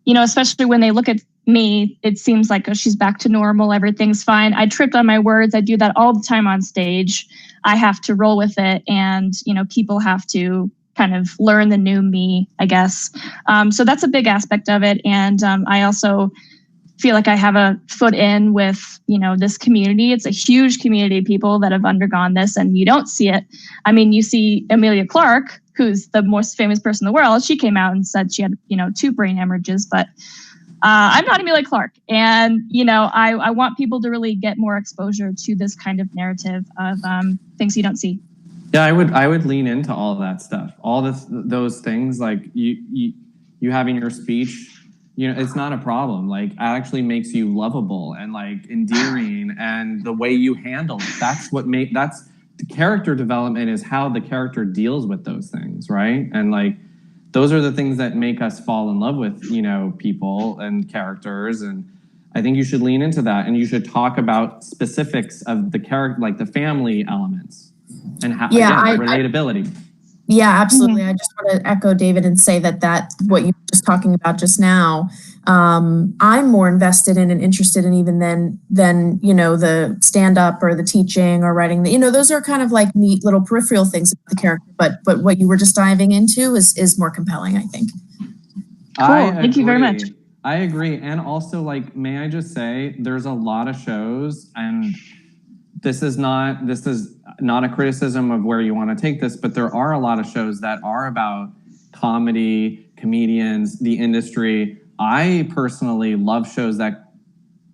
especially when they look at me, it seems like, oh, she's back to normal, everything's fine. I tripped on my words. I do that all the time on stage. I have to roll with it. And, people have to kind of learn the new me, I guess. So that's a big aspect of it. And I also feel like I have a foot in with, this community. It's a huge community of people that have undergone this, and you don't see it. I mean, you see Emilia Clarke, who's the most famous person in the world. She came out and said she had, 2 brain hemorrhages, but I'm not Amelia Clark. And, I want people to really get more exposure to this kind of narrative of things you don't see.
Yeah, I would lean into all of that stuff. All those things, like you having your speech, it's not a problem. Like, it actually makes you lovable and like endearing, and the way you handle it. That's the character development, is how the character deals with those things, right? And like, those are the things that make us fall in love with, people and characters. And I think you should lean into that, and you should talk about specifics of the character, like the family elements and how, relatability.
Yeah, absolutely. I just want to echo David and say that what you were just talking about just now, I'm more invested in and interested in even than the stand-up or the teaching or writing. Those are kind of like neat little peripheral things of the character. But what you were just diving into is more compelling, I think.
Cool. Thank you very much.
I agree. And also, like, may I just say, there's a lot of shows, and this is not a criticism of where you want to take this, but there are a lot of shows that are about comedy, comedians, the industry. I personally love shows that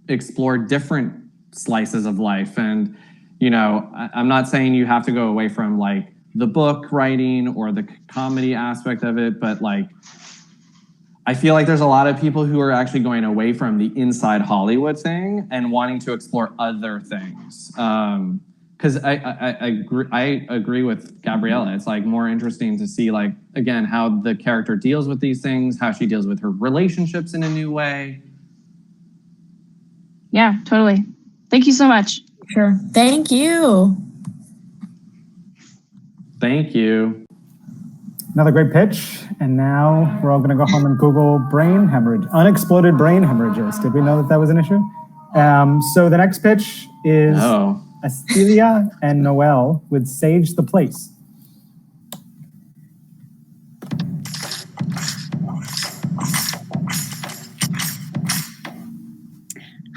explore different slices of life. And, I'm not saying you have to go away from like the book writing or the comedy aspect of it, but like, I feel like there's a lot of people who are actually going away from the inside Hollywood thing and wanting to explore other things. Because I agree with Gabriella. It's like more interesting to see, like, again, how the character deals with these things, how she deals with her relationships in a new way.
Yeah, totally. Thank you so much.
Sure. Thank you.
Thank you.
Another great pitch. And now we're all going to go home and Google brain hemorrhage, unexploded brain hemorrhages. Did we know that was an issue? So the next pitch is Astilia and Noelle with Sage the Place.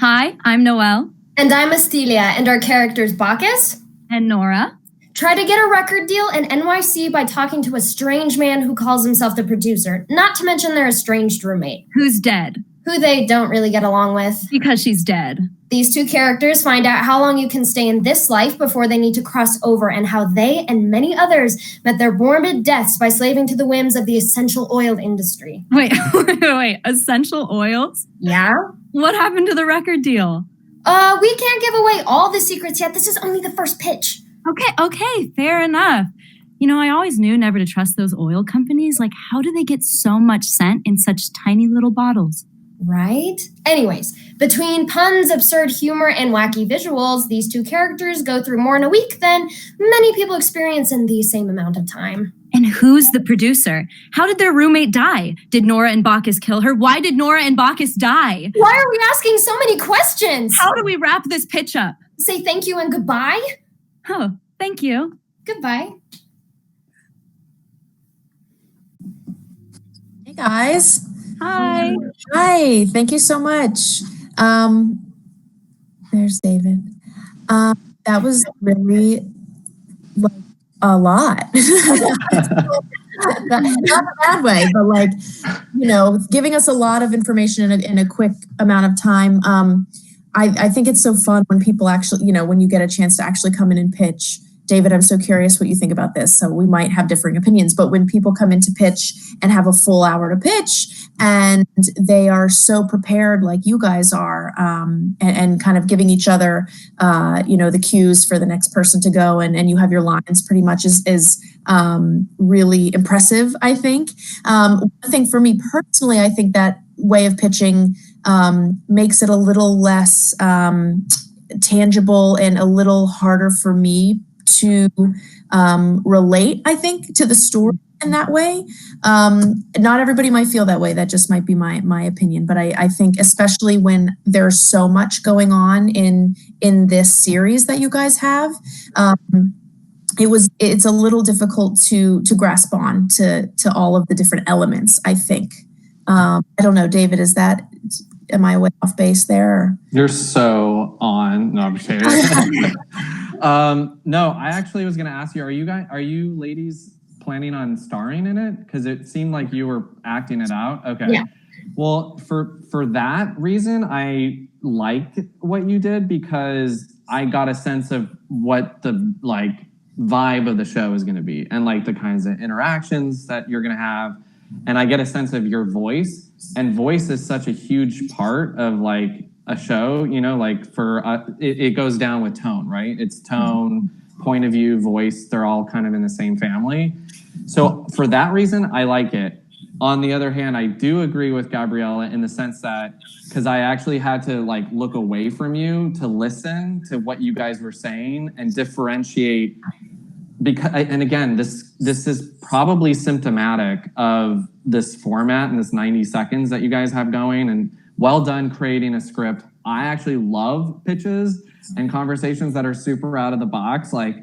Hi, I'm Noelle.
And I'm Astilia, and our characters Bacchus
and Nora
try to get a record deal in NYC by talking to a strange man who calls himself the producer, not to mention their estranged roommate.
Who's dead.
Who they don't really get along with.
Because she's dead.
These two characters find out how long you can stay in this life before they need to cross over, and how they and many others met their morbid deaths by slaving to the whims of the essential oil industry.
Wait, essential oils?
Yeah?
What happened to the record deal?
We can't give away all the secrets yet. This is only the first pitch.
Okay, fair enough. I always knew never to trust those oil companies. Like, how do they get so much scent in such tiny little bottles?
Right? Anyways, between puns, absurd humor, and wacky visuals, these two characters go through more in a week than many people experience in the same amount of time.
And who's the producer? How did their roommate die? Did Nora and Bacchus kill her? Why did Nora and Bacchus die?
Why are we asking so many questions?
How do we wrap this pitch up?
Say thank you and goodbye?
Oh, thank you.
Goodbye.
Hey, guys.
Hi.
Hi. Thank you so much. There's David. That was really like a lot. Not in a bad way, but like, giving us a lot of information in a quick amount of time. I think it's so fun when people actually, when you get a chance to actually come in and pitch. David, I'm so curious what you think about this. So we might have differing opinions, but when people come in to pitch and have a full hour to pitch, and they are so prepared like you guys are, and kind of giving each other, the cues for the next person to go, and you have your lines pretty much is really impressive, I think. One thing for me personally, I think that way of pitching makes it a little less tangible and a little harder for me to relate, I think, to the story in that way. Not everybody might feel that way. That just might be my opinion. But I think especially when there's so much going on in this series that you guys have, it's a little difficult to grasp on to all of the different elements, I think. I don't know, David, am I way off base there?
You're so on. No, I'm kidding. No, I actually was going to ask you, are you ladies planning on starring in it? Because it seemed like you were acting it out. Okay.
Yeah.
Well, for that reason, I liked what you did because I got a sense of what the like vibe of the show is going to be and like the kinds of interactions that you're going to have. And I get a sense of your voice, and voice is such a huge part of like a show, you know, like for it goes down with tone, right? It's tone, point of view, voice, they're all kind of in the same family. So for that reason, I like it. On the other hand, I do agree with Gabriella in the sense that, because I actually had to like look away from you to listen to what you guys were saying and differentiate. Because, and again, this is probably symptomatic of this format and this 90 seconds that you guys have going, and well done creating a script. I actually love pitches and conversations that are super out of the box. Like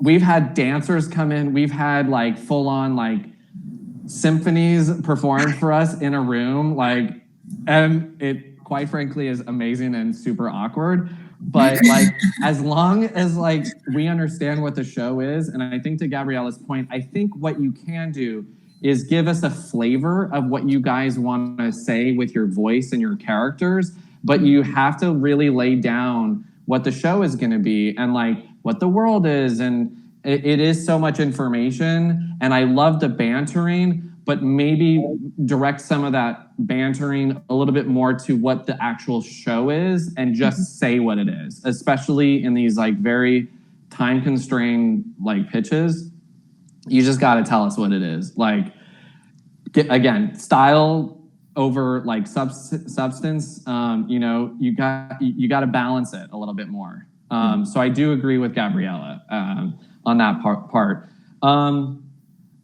we've had dancers come in, we've had like full on like symphonies performed for us in a room, like, and it quite frankly is amazing and super awkward. But like, as long as like we understand what the show is, and I think to Gabriella's point, I think what you can do is give us a flavor of what you guys want to say with your voice and your characters, but you have to really lay down what the show is going to be and like what the world is. And it is so much information, and I love the bantering, but maybe direct some of that bantering a little bit more to what the actual show is and just say what it is, especially in these like very time constrained like pitches. You just got to tell us what it is. Like, again, style over like substance. You know, you got to balance it a little bit more. So I do agree with Gabriella on that part.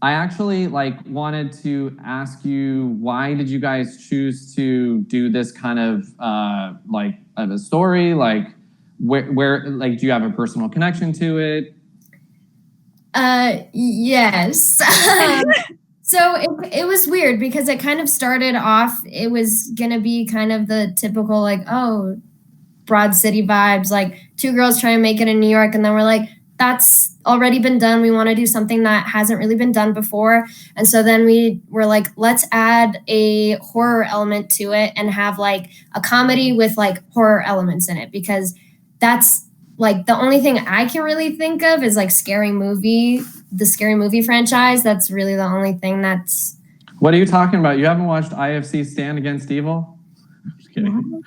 I actually like wanted to ask you, why did you guys choose to do this kind of like of a story? Like where like, do you have a personal connection to it?
Yes. So it was weird because it kind of started off, it was gonna be kind of the typical like, oh, Broad City vibes, like two girls trying to make it in New York, and then we're like, that's already been done. We want to do something that hasn't really been done before. And so then we were like, let's add a horror element to it and have like a comedy with like horror elements in it, because that's like the only thing I can really think of is like the Scary Movie franchise. That's really the only thing that's...
What are you talking about? You haven't watched IFC Stand Against Evil? Just kidding.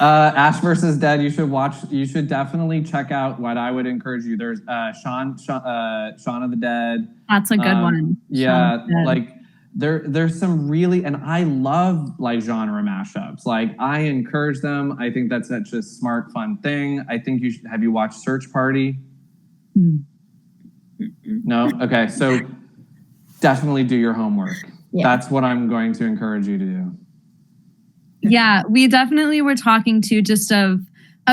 Ash versus Dead, you should watch. You should definitely check out what I would encourage you. There's Shaun of the Dead.
That's a good one.
Yeah, like there's some really, and I love like genre mashups. Like I encourage them. I think that's such a smart, fun thing. I think you should. Have you watched Search Party? No? Okay, so definitely do your homework. Yeah. That's what I'm going to encourage you to do.
Yeah, we definitely were talking to just of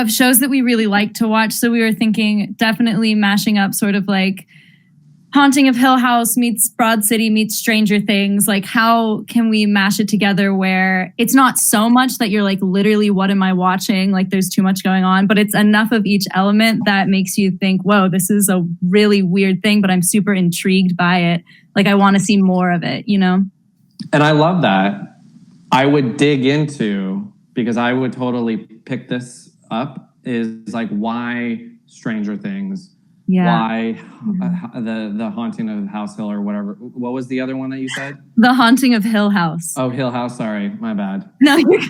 shows that we really like to watch. So we were thinking definitely mashing up sort of like Haunting of Hill House meets Broad City meets Stranger Things. Like how can we mash it together where it's not so much that you're like literally, what am I watching? Like there's too much going on, but it's enough of each element that makes you think, whoa, this is a really weird thing, but I'm super intrigued by it. Like I want to see more of it, you know? And
I love that. I would dig into, because I would totally pick this up, is like why Stranger Things, why the Haunting of House Hill or whatever. What was the other one that you said?
The Haunting of Hill House.
Oh, Hill House. Sorry, my bad.
No, you're good.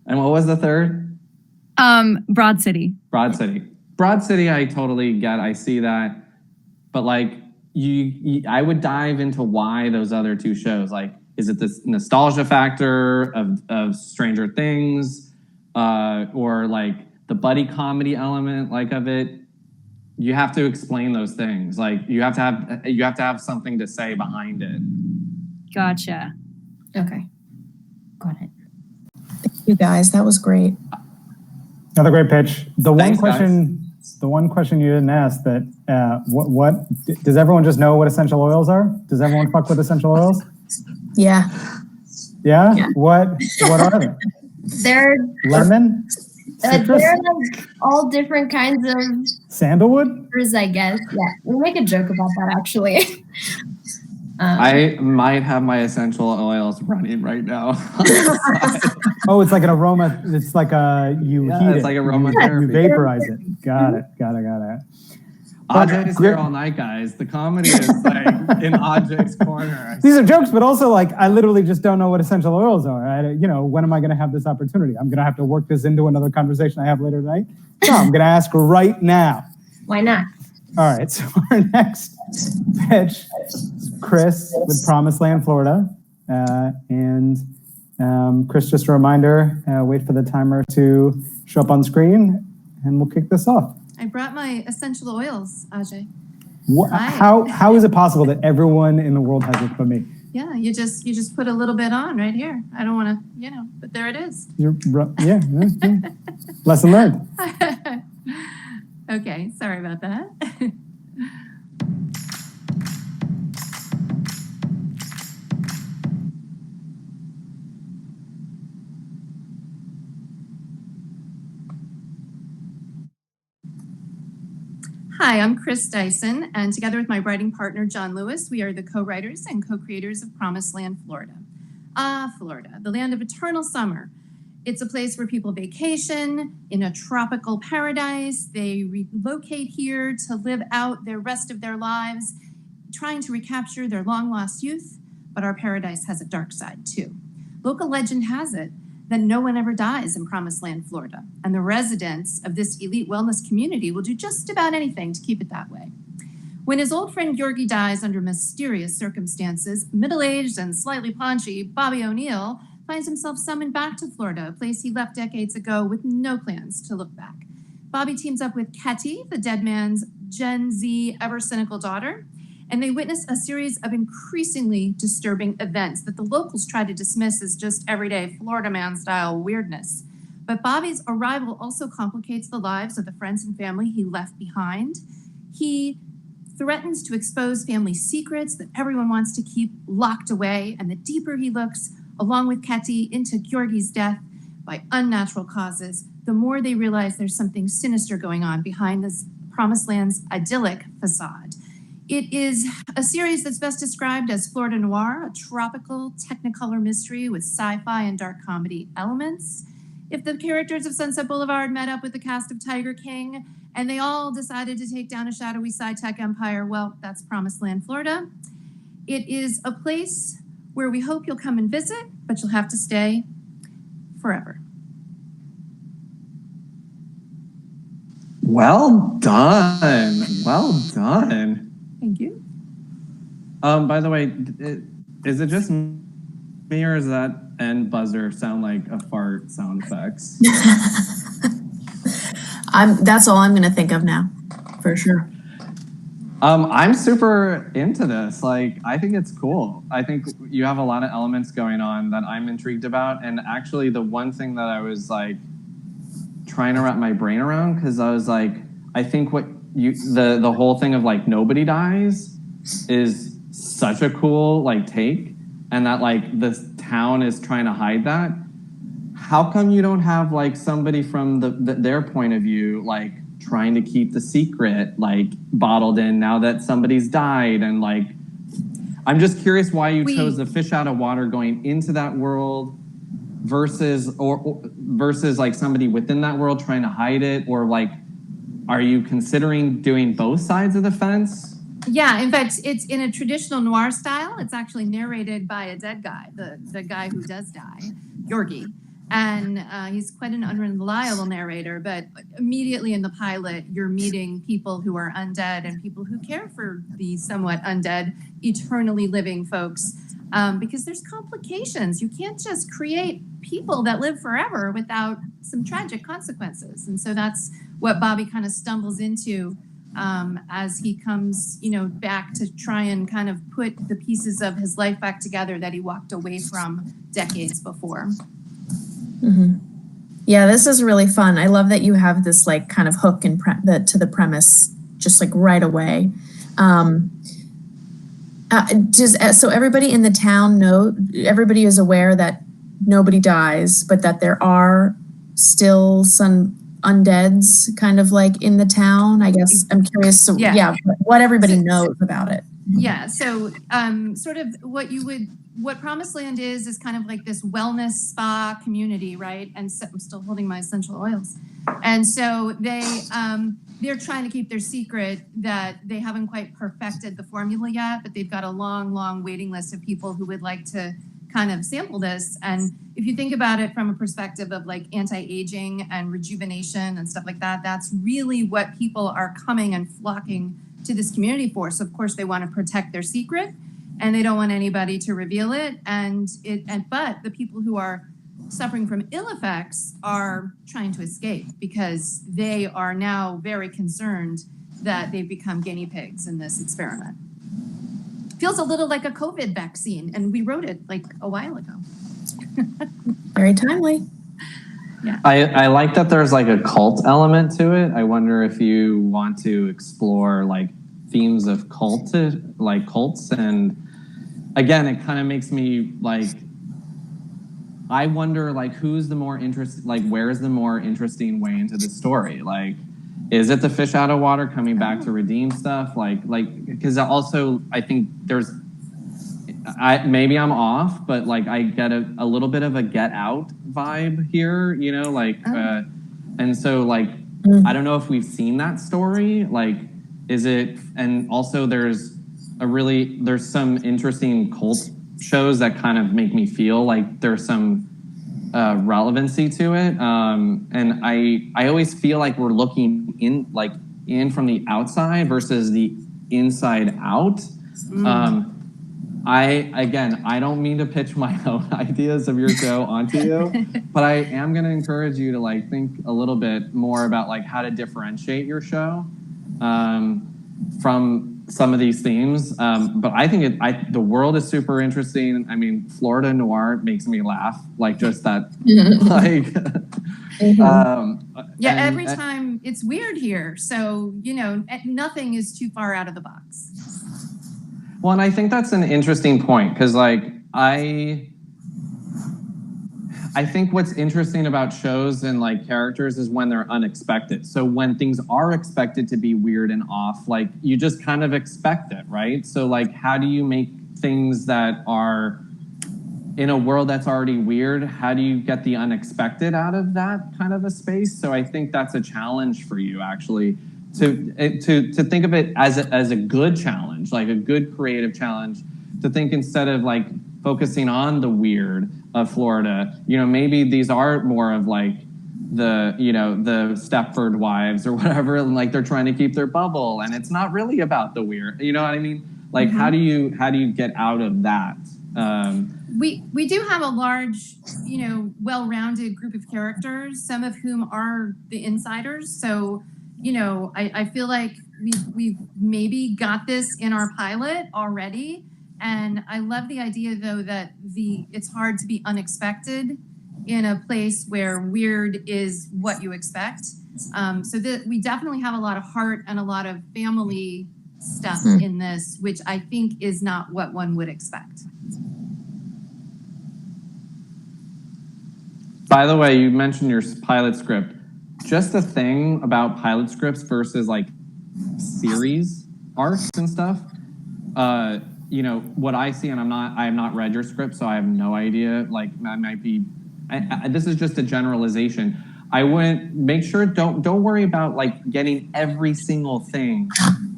And what was the third?
Broad City.
Broad City. I totally get. I see that, but like I would dive into why those other two shows. Like, is it this nostalgia factor of Stranger Things, or like the buddy comedy element, like of it? You have to explain those things. Like you have to have something to say behind it.
Gotcha.
Okay, got it. Thank you guys. That was great.
Another great pitch. The
Thanks,
one question you didn't ask, that what does everyone just know what essential oils are? Does everyone fuck with essential oils?
Yeah.
Yeah? What are they?
They're
Lemon? Citrus?
They're like all different kinds of
Sandalwood?
flavors, I guess. Yeah, we'll make a joke about that actually.
I might have my essential oils running right now.
Oh, it's like an aroma. It's like you heat it.
It's like aromatherapy.
You vaporize it. Got it.
Ajay's here all night, guys. The comedy is like in Ajay's corner.
These are jokes, but also like I literally just don't know what essential oils are. When am I going to have this opportunity? I'm going to have to work this into another conversation I have later tonight. So I'm going to ask right now.
Why not?
All right. So our next pitch is Chris with Promised Land, Florida. Chris, just a reminder, wait for the timer to show up on screen and we'll kick this off.
I brought my essential oils, Ajay.
How is it possible that everyone in the world has it but me?
Yeah, you just put a little bit on right here. I don't want to, but there it is.
Yeah. Lesson learned.
Okay, sorry about that. Hi, I'm Krista Dyson, and together with my writing partner, John Lewis, we are the co-writers and co-creators of Promised Land, Florida. Florida, the land of eternal summer. It's a place where people vacation in a tropical paradise. They relocate here to live out the rest of their lives, trying to recapture their long-lost youth, but our paradise has a dark side too. Local legend has it that no one ever dies in Promised Land, Florida, and the residents of this elite wellness community will do just about anything to keep it that way. When his old friend Georgie dies under mysterious circumstances, middle-aged and slightly paunchy Bobby O'Neill finds himself summoned back to Florida, a place he left decades ago with no plans to look back. Bobby teams up with Cathy, the dead man's Gen Z ever-cynical daughter, and they witness a series of increasingly disturbing events that the locals try to dismiss as just everyday Florida man-style weirdness. But Bobby's arrival also complicates the lives of the friends and family he left behind. He threatens to expose family secrets that everyone wants to keep locked away, and the deeper he looks, along with Cathy, into Georgie's death by unnatural causes, the more they realize there's something sinister going on behind this Promised Land's idyllic facade. It is a series that's best described as Florida noir, a tropical technicolor mystery with sci-fi and dark comedy elements. If the characters of Sunset Boulevard met up with the cast of Tiger King and they all decided to take down a shadowy sci-tech empire, well, that's Promised Land, Florida. It is a place where we hope you'll come and visit, but you'll have to stay forever.
Well done. Well done.
Thank you.
By the way, is it just me or does that end buzzer sound like a fart sound effects?
That's all I'm gonna think of now, for sure.
I'm super into this. I think it's cool. I think you have a lot of elements going on that I'm intrigued about. And actually the one thing that I was trying to wrap my brain around, because I was I think the whole thing of nobody dies is such a cool take, and that this town is trying to hide that. How come you don't have somebody from their point of view trying to keep the secret bottled in now that somebody's died? And I'm just curious why you chose the fish out of water going into that world versus somebody within that world trying to hide it, or are you considering doing both sides of the fence?
Yeah, in fact, it's in a traditional noir style. It's actually narrated by a dead guy, the guy who does die, Georgie. And he's quite an unreliable narrator, but immediately in the pilot, you're meeting people who are undead and people who care for the somewhat undead, eternally living folks, because there's complications. You can't just create people that live forever without some tragic consequences. And so that's what Bobby kind of stumbles into as he comes, back to try and kind of put the pieces of his life back together that he walked away from decades before.
Mm-hmm. Yeah, this is really fun. I love that you have this kind of hook and to the premise just right away. So everybody in the town everybody is aware that nobody dies, but that there are still some undeads kind of like in the town? I guess I'm curious. So yeah, what everybody knows about it.
Yeah, so sort of what Promised Land is kind of like this wellness spa community, right? And so, I'm still holding my essential oils. And so they're trying to keep their secret that they haven't quite perfected the formula yet, but they've got a long, long waiting list of people who would like to kind of sample this. And if you think about it from a perspective of like anti-aging and rejuvenation and stuff like that, that's really what people are coming and flocking to this community for. So of course they want to protect their secret and they don't want anybody to reveal it. But the people who are suffering from ill effects are trying to escape because they are now very concerned that they've become guinea pigs in this experiment. Feels a little like a COVID vaccine, and we wrote it like a while ago.
Very timely.
Yeah.
I like that there's like a cult element to it. I wonder if you want to explore like themes of cults, and again, it kind of makes me like, I wonder like who's the more interest, like where's the more interesting way into the story? Like, is it the fish out of water coming back to redeem stuff? Like, because also I think there's, maybe I'm off, but like I get a little bit of a Get Out vibe here, you know, like, and so like, I don't know if we've seen that story. Like, is it, and also there's some interesting cult shows that kind of make me feel like there's some relevancy to it. And I always feel like we're looking in from the outside versus the inside out. I don't mean to pitch my own ideas of your show onto you, but I am going to encourage you to like think a little bit more about like how to differentiate your show from some of these themes. But I think the world is super interesting. I mean, Florida noir makes me laugh, like just that, like,
every time it's weird here. So, you know, nothing is too far out of the box.
Well, and I think that's an interesting point because like, I think what's interesting about shows and like characters is when they're unexpected. So when things are expected to be weird and off, like you just kind of expect it, right? So like, how do you make things that are in a world that's already weird? How do you get the unexpected out of that kind of a space? So I think that's a challenge for you actually to think of it as a good challenge, like a good creative challenge, to think instead of like focusing on the weird of Florida, you know, maybe these are more of like the Stepford Wives or whatever, and like they're trying to keep their bubble and it's not really about the weird, you know what I mean? Like how do you get out of that?
We do have a large, you know, well-rounded group of characters, some of whom are the insiders. So, you know, I feel like we've maybe got this in our pilot already. And I love the idea, though, that it's hard to be unexpected in a place where weird is what you expect. So we definitely have a lot of heart and a lot of family stuff in this, which I think is not what one would expect.
By the way, you mentioned your pilot script. Just a thing about pilot scripts versus like series arcs and stuff. You know, what I see, and I have not read your script, so I have no idea. Like, I might be, this is just a generalization. I wouldn't make sure, don't worry about like getting every single thing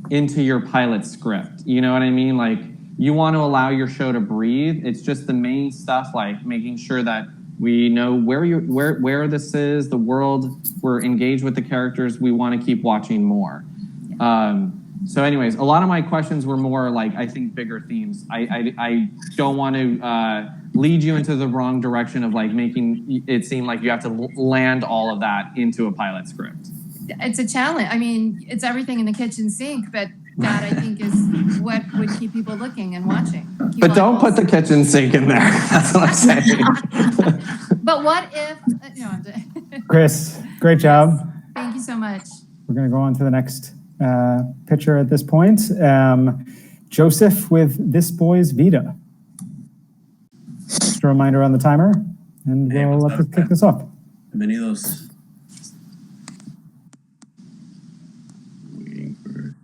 into your pilot script. You know what I mean? Like, you want to allow your show to breathe. It's just the main stuff, like making sure that we know where this is, the world, we're engaged with the characters, we want to keep watching more. So anyways, a lot of my questions were more like, I think, bigger themes. I don't want to lead you into the wrong direction of like making it seem like you have to land all of that into a pilot script.
It's a challenge. I mean, it's everything in the kitchen sink, but that I think is what would keep people looking and watching.
But don't put the kitchen sink in there. That's what I'm saying.
But what if,
Chris, great job.
Thank you so much.
We're going to go on to the next picture at this point. Joseph with This Boy's Vita. Just a reminder on the timer, and we'll kick this off.
Bienvenidos. Waiting for.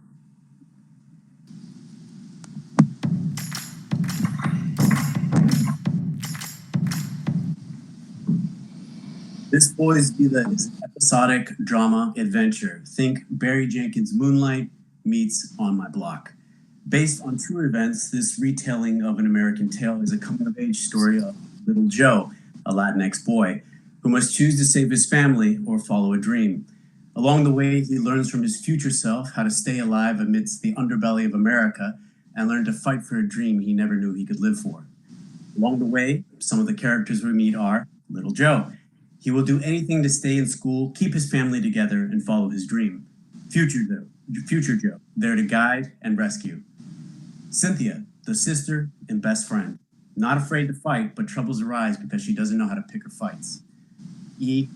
This Boys Vida is an episodic drama adventure. Think Barry Jenkins' Moonlight meets On My Block. Based on true events, this retelling of an American tale is a coming-of-age story of Little Joe, a Latinx boy, who must choose to save his family or follow a dream. Along the way, he learns from his future self how to stay alive amidst the underbelly of America and learn to fight for a dream he never knew he could live for. Along the way, some of the characters we meet are Little Joe. He will do anything to stay in school, keep his family together, and follow his dream. Future Joe, there to guide and rescue. Cynthia, the sister and best friend. Not afraid to fight, but troubles arise because she doesn't know how to pick her fights.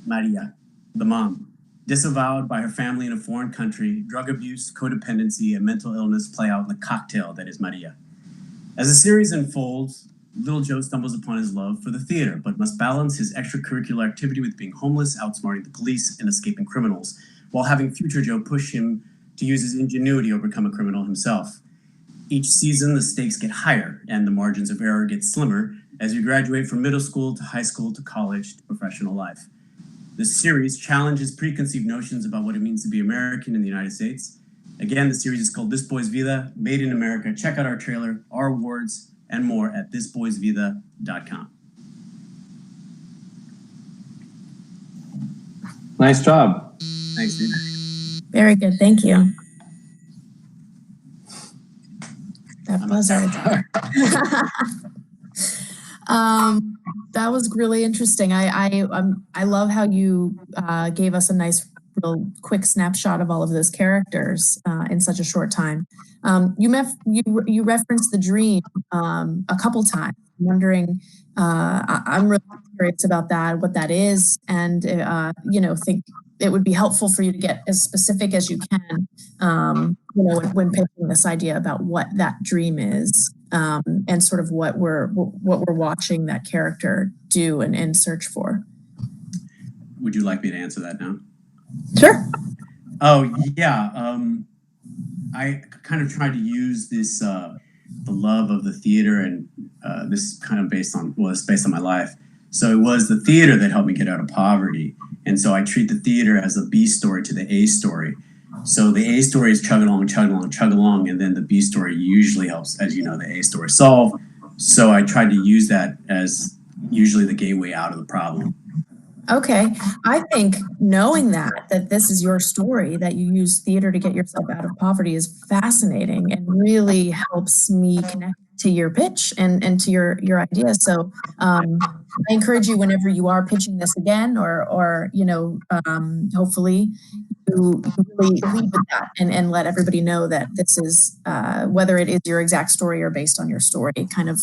Maria, the mom. Disavowed by her family in a foreign country, drug abuse, codependency, and mental illness play out in the cocktail that is Maria. As the series unfolds, Little Joe stumbles upon his love for the theater, but must balance his extracurricular activity with being homeless, outsmarting the police, and escaping criminals, while having Future Joe push him to use his ingenuity to overcome a criminal himself. Each season, the stakes get higher, and the margins of error get slimmer as you graduate from middle school to high school to college to professional life. This series challenges preconceived notions about what it means to be American in the United States. Again, the series is called This Boys Vida, Made in America. Check out our trailer, our awards, and more at thisboysvida.com.
Nice job.
Thanks, dude.
Very good. Thank you. That buzzer. That was really interesting. I love how you gave us a nice, real quick snapshot of all of those characters in such a short time. You referenced the dream a couple times. I'm wondering, I'm really curious about that, what that is, and think it would be helpful for you to get as specific as you can, when pitching this idea about what that dream is, and sort of what we're watching that character do and search for.
Would you like me to answer that now?
Sure.
Oh, yeah. I kind of tried to use this, the love of the theater, and this kind of it's based on my life. So it was the theater that helped me get out of poverty. And so I treat the theater as a B story to the A story. So the A story is chug along, and then the B story usually helps, as you know, the A story solve. So I tried to use that as usually the gateway out of the problem.
Okay. I think knowing that this is your story, that you use theater to get yourself out of poverty is fascinating and really helps me connect to your pitch and to your idea. So I encourage you, whenever you are pitching this again, or hopefully you really lead with that and let everybody know that this is, whether it is your exact story or based on your story, kind of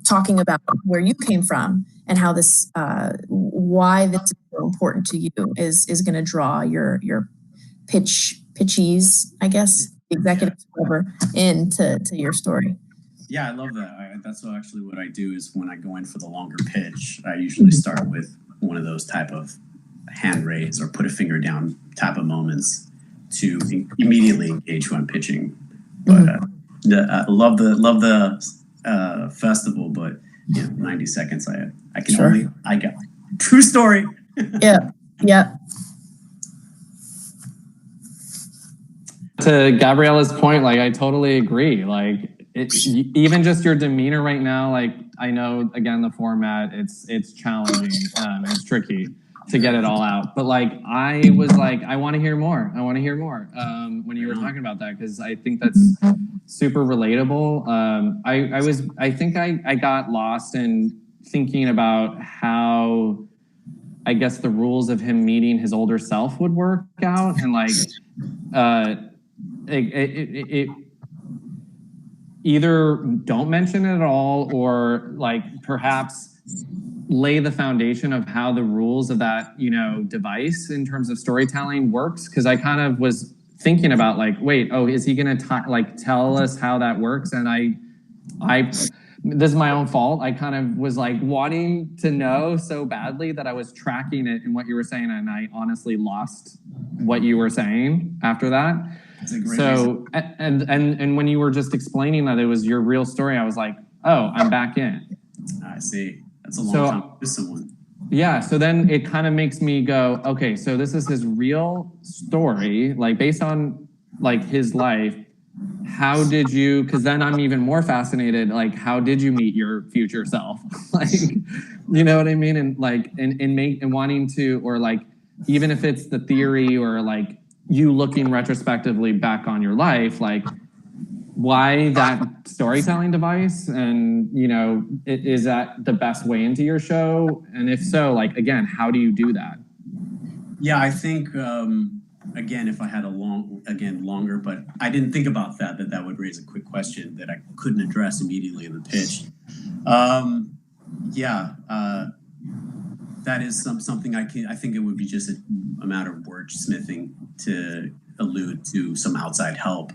talking about where you came from and how this, why this is so important to you is going to draw your pitchees, I guess, executives, whoever, into your story.
Yeah, I love that. That's actually what I do is when I go in for the longer pitch, I usually start with one of those type of hand raise or put a finger down type of moments to immediately engage who I'm pitching. But I love the festival, but 90 seconds. I can I got true story.
Yeah.
To Gabriella's point, I totally agree. Even just your demeanor right now, I know, again, the format, it's challenging, it's tricky to get it all out. But I was I want to hear more. I want to hear more when you were talking about that, because I think that's super relatable. I think I got lost in thinking about how, I guess, the rules of him meeting his older self would work out, and it either don't mention it at all, or perhaps lay the foundation of how the rules of that device in terms of storytelling works. Because I kind of was thinking about wait, is he gonna tell us how that works? And I this is my own fault. I kind of was like wanting to know so badly that I was tracking it in what you were saying, and I honestly lost what you were saying after that.
That's a great
So, and when you were just explaining that it was your real story, I was like, oh, I'm back in.
I see. That's a long time to miss someone.
Yeah, so then it kind of makes me go, okay, so this is his real story, like based on like his life. How did you, because then I'm even more fascinated, like how did you meet your future self? Like, you know what I mean? And like, and wanting to, or like, even if it's the theory or like you looking retrospectively back on your life, like why that storytelling device? And, you know, is that the best way into your show? And if so, like, again, how do you do that?
Yeah, I think, again, if I had longer, but I didn't think about that would raise a quick question that I couldn't address immediately in the pitch. That is something I think it would be just a matter of wordsmithing to allude to some outside help.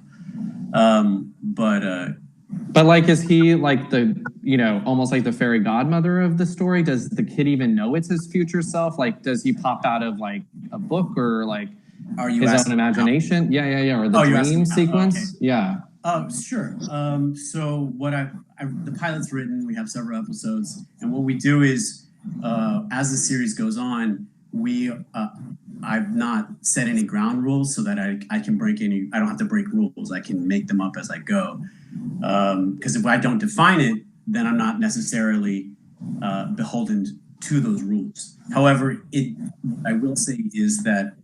But like, is he like the, you know, almost like the fairy godmother of the story? Does the kid even know it's his future self? Like, does he pop out of like a book or like his own imagination? Yeah. Or the dream sequence?
Okay.
Yeah.
Sure. So what the pilot's written, we have several episodes, and what we do is, as the series goes on, I've not set any ground rules so that I can I don't have to break rules. I can make them up as I go. Because if I don't define it, then I'm not necessarily beholden to those rules. However, I will say is that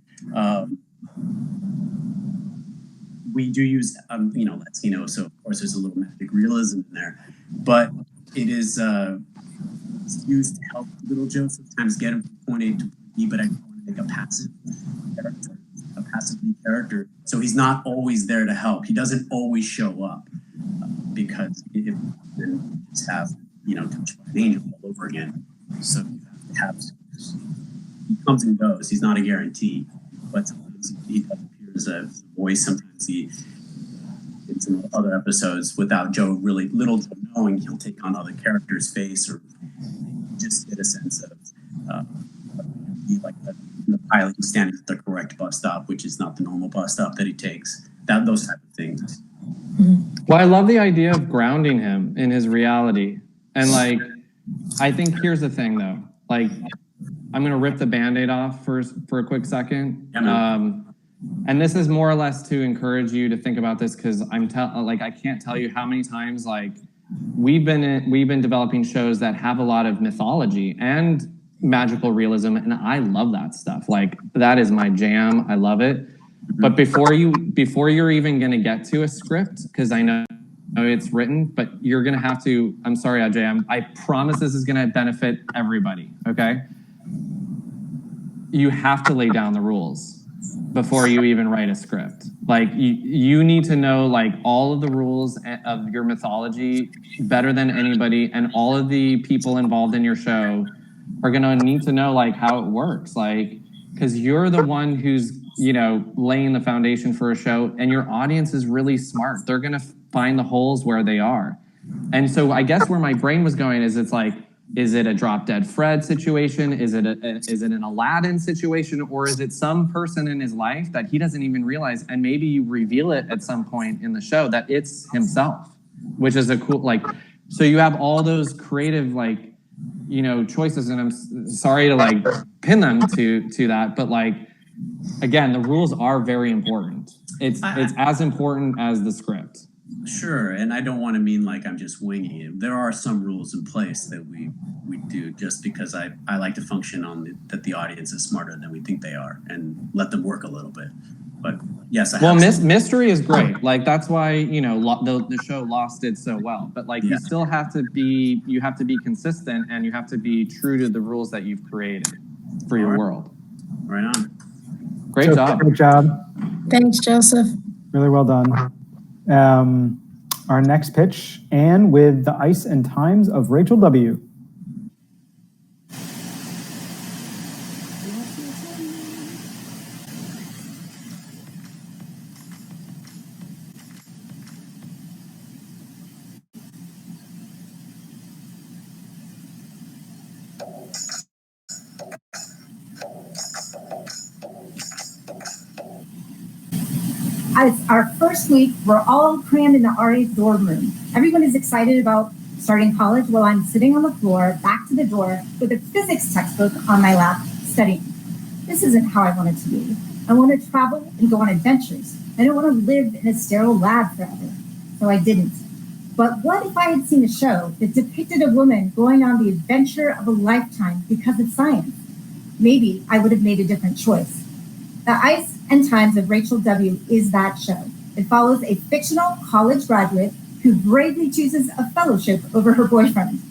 we do use, Latino, so of course there's a little magic realism in there, but it is it's used to help little Joe sometimes get him from point A to point B, but I don't want to make a passive character. So he's not always there to help. He doesn't always show up because if then just have, touched by an angel all over again. So you have to he comes and goes. He's not a guarantee, but sometimes he does appear as a voice. Sometimes he, in some other episodes, without little Joe knowing, he'll take on other characters' face or just get a sense of like the pilot who's standing at the correct bus stop, which is not the normal bus stop that he takes. Those type of things.
Well, I love the idea of grounding him in his reality. And like, I think here's the thing though, like, I'm going to rip the Band-Aid off for a quick second. And this is more or less to encourage you to think about this, because I can't tell you how many times like we've been developing shows that have a lot of mythology and magical realism, and I love that stuff. Like, that is my jam. I love it. But before you're even going to get to a script, because I know it's written, but you're going to have to, I'm sorry, Ajay, I promise this is going to benefit everybody, okay? You have to lay down the rules before you even write a script. Like, you need to know like all of the rules of your mythology better than anybody, and all of the people involved in your show are going to need to know like how it works, like, because you're the one who's laying the foundation for a show, and your audience is really smart. They're going to find the holes where they are. And so I guess where my brain was going is, it's like, is it a Drop Dead Fred situation? Is it an Aladdin situation? Or is it some person in his life that he doesn't even realize? And maybe you reveal it at some point in the show that it's himself, which is a cool, like, so you have all those creative, like, choices. And I'm sorry to like pin them to that, but like, again, the rules are very important. It's as important as the script.
Sure, and I don't want to mean like I'm just winging it. There are some rules in place that we do just because I like to function on that the audience is smarter than we think they are, and let them work a little bit. But yes,
mystery is great. Like, that's why the show Lost did so well. But like, you still have to be consistent, and you have to be true to the rules that you've created for your world.
Right on.
Great job.
Great job.
Thanks, Joseph.
Really well done. Our next pitch, Anne with The Ice and Times of Rachel W.
It's our first week. We're all crammed in the RA's dorm room. Everyone is excited about starting college while I'm sitting on the floor, back to the door, with a physics textbook on my lap, studying. This isn't how I want it to be. I want to travel and go on adventures. I don't want to live in a sterile lab forever. So I didn't. But what if I had seen a show that depicted a woman going on the adventure of a lifetime because of science? Maybe I would have made a different choice. The Ice and Times of Rachel W. is that show. It follows a fictional college graduate who bravely chooses a fellowship over her boyfriend.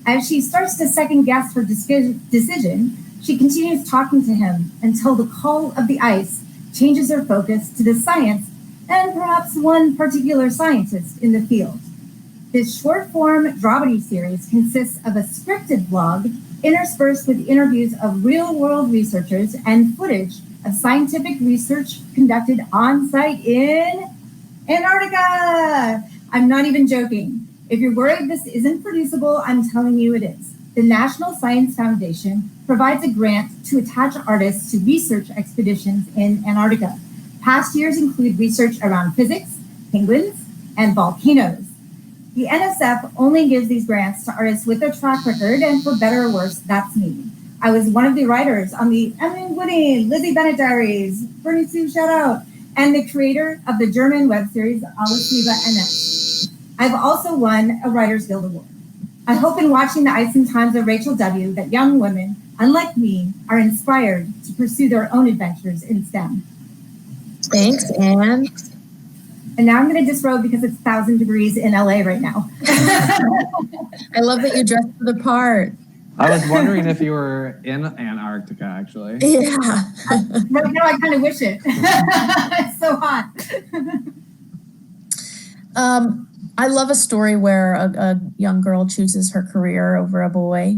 As she starts to second guess her decision, she continues talking to him until the call of the ice changes her focus to the science and perhaps one particular scientist in the field. This short-form dramedy series consists of a scripted vlog interspersed with interviews of real-world researchers and footage of scientific research conducted on-site in Antarctica. I'm not even joking. If you're worried this isn't producible, I'm telling you it is. The National Science Foundation provides a grant to attach artists to research expeditions in Antarctica. Past years include research around physics, penguins, and volcanoes. The NSF only gives these grants to artists with a track record, and for better or worse, that's me. I was one of the writers on the Emily Woody, Lizzie Bennett Diaries, Bernie Sue shout out, and the creator of the German web series Astilia and Noelle. I've also won a Writers Guild Award. I hope in watching The Ice and Times of Rachel W. that young women, unlike me, are inspired to pursue their own adventures in STEM.
Thanks, Anne.
And now I'm going to disrobe because it's 1,000 degrees in LA right now.
I love that you dressed for the part.
I was wondering if you were in Antarctica, actually.
Yeah. Right now, I kind of wish it. It's so hot.
I love a story where a young girl chooses her career over a boy.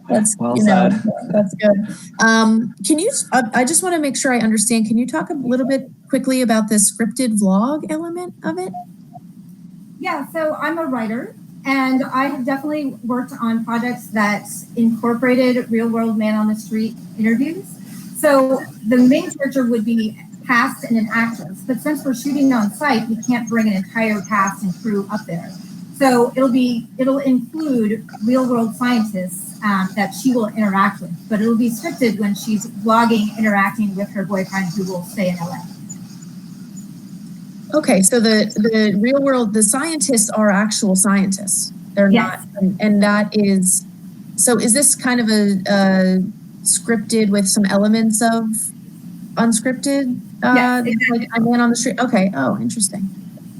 That's
well said.
That's good. Can you? I just want to make sure I understand. Can you talk a little bit quickly about the scripted vlog element of it?
Yeah. So I'm a writer, and I have definitely worked on projects that incorporated real-world man-on-the-street interviews. So the main character would be cast and an actress, but since we're shooting on site, we can't bring an entire cast and crew up there. So it'll include real-world scientists that she will interact with, but it'll be scripted when she's vlogging, interacting with her boyfriend who will stay in LA.
Okay, so the real world, the scientists are actual scientists. They're not, and that is, so is this kind of a scripted with some elements of unscripted?
Yes,
like a man on the street. Okay. Oh, interesting.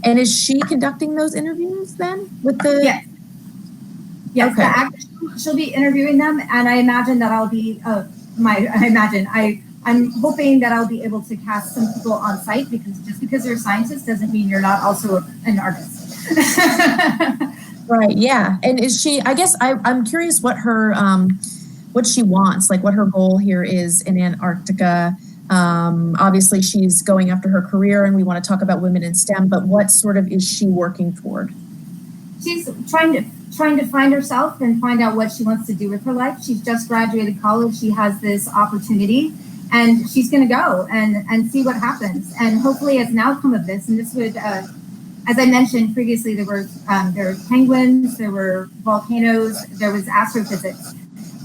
And is she conducting those interviews then with the?
Yes. Yes. Okay. The actress, she'll be interviewing them, and I imagine that I'll be. I'm hoping that I'll be able to cast some people on site because just because you're a scientist doesn't mean you're not also an artist.
Right. Yeah. And is she? I guess I'm curious what her what she wants, like what her goal here is in Antarctica. Obviously she's going after her career and we want to talk about women in STEM, but what sort of is she working toward?
She's trying to find herself and find out what she wants to do with her life. She's just graduated college. She has this opportunity and she's going to go and see what happens. And hopefully as an outcome of this, and this would, as I mentioned previously, there were penguins, there were volcanoes, there was astrophysics.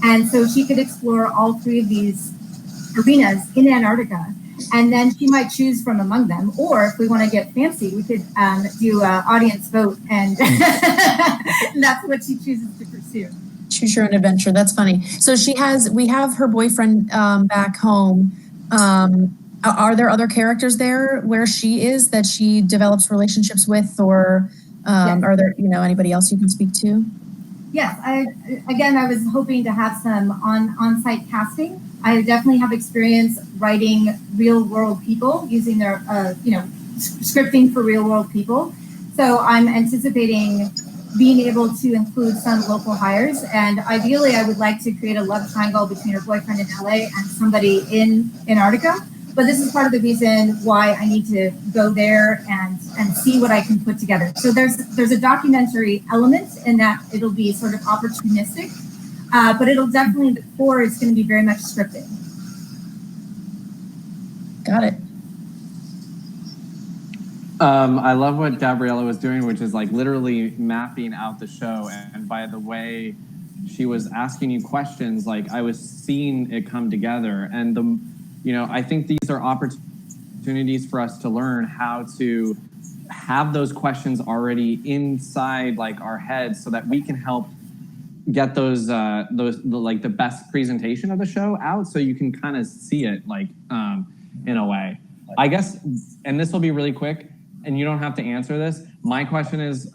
And so she could explore all three of these arenas in Antarctica, and then she might choose from among them. Or if we want to get fancy, we could do an audience vote, and that's what she chooses to pursue.
Choose your own adventure. That's funny. So we have her boyfriend back home. Are there other characters there where she is that she develops relationships with, or
Yes.
Are there anybody else you can speak to?
Yes, I was hoping to have some on-site casting. I definitely have experience writing real-world people, using their, scripting for real-world people. So I'm anticipating being able to include some local hires. And ideally, I would like to create a love triangle between her boyfriend in LA and somebody in Antarctica. But this is part of the reason why I need to go there and see what I can put together. So there's a documentary element in that it'll be sort of opportunistic, but it'll definitely, the core is going to be very much scripted.
Got it.
I love what Gabriella was doing, which is like literally mapping out the show. And by the way she was asking you questions, like I was seeing it come together. And I think these are opportunities for us to learn how to have those questions already inside like our heads so that we can help get the best presentation of the show out, so you can kind of see it like in a way. I guess, and this will be really quick, and you don't have to answer this. My question is,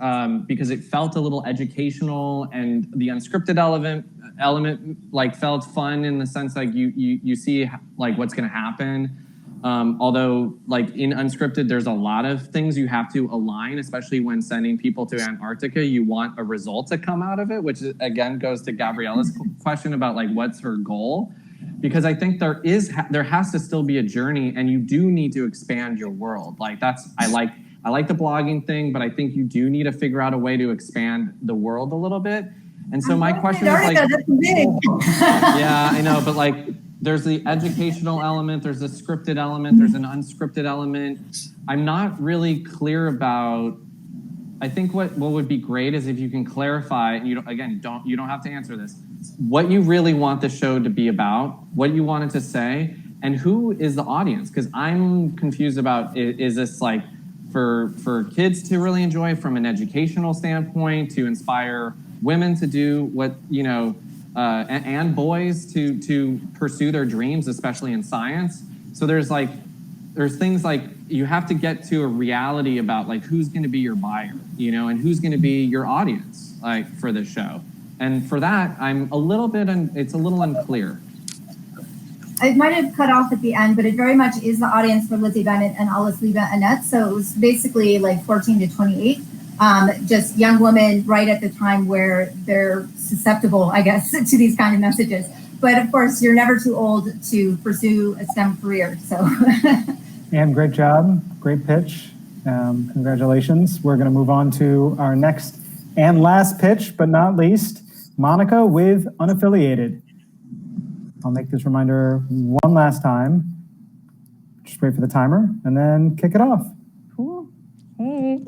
because it felt a little educational, and the unscripted element like felt fun in the sense like you see like what's going to happen. Although like in unscripted, there's a lot of things you have to align, especially when sending people to Antarctica. You want a result to come out of it, which again goes to Gabriella's question about like what's her goal. Because I think there has to still be a journey, and you do need to expand your world. Like I like the blogging thing, but I think you do need to figure out a way to expand the world a little bit. And so my question is like, yeah, I know, but like there's the educational element, there's a scripted element, there's an unscripted element. I'm not really clear about. I think what would be great is if you can clarify, and you don't have to answer this, what you really want the show to be about, what you want it to say, and who is the audience. Because I'm confused about, is this like for kids to really enjoy from an educational standpoint, to inspire women to do what, and boys to pursue their dreams, especially in science. So there's things like you have to get to a reality about like who's going to be your buyer, and who's going to be your audience like for this show. And for that, I'm a little bit, it's a little unclear.
It might have cut off at the end, but it very much is the audience for Lizzie Bennet and Alice Leva Annette. So it was basically like 14 to 28, just young women right at the time where they're susceptible, I guess, to these kind of messages. But of course, you're never too old to pursue a STEM career. So,
Anne, great job, great pitch. Congratulations. We're going to move on to our next and last pitch, but not least, Monica with Unaffiliated. I'll make this reminder one last time. Just wait for the timer and then kick it off.
Cool. Hey.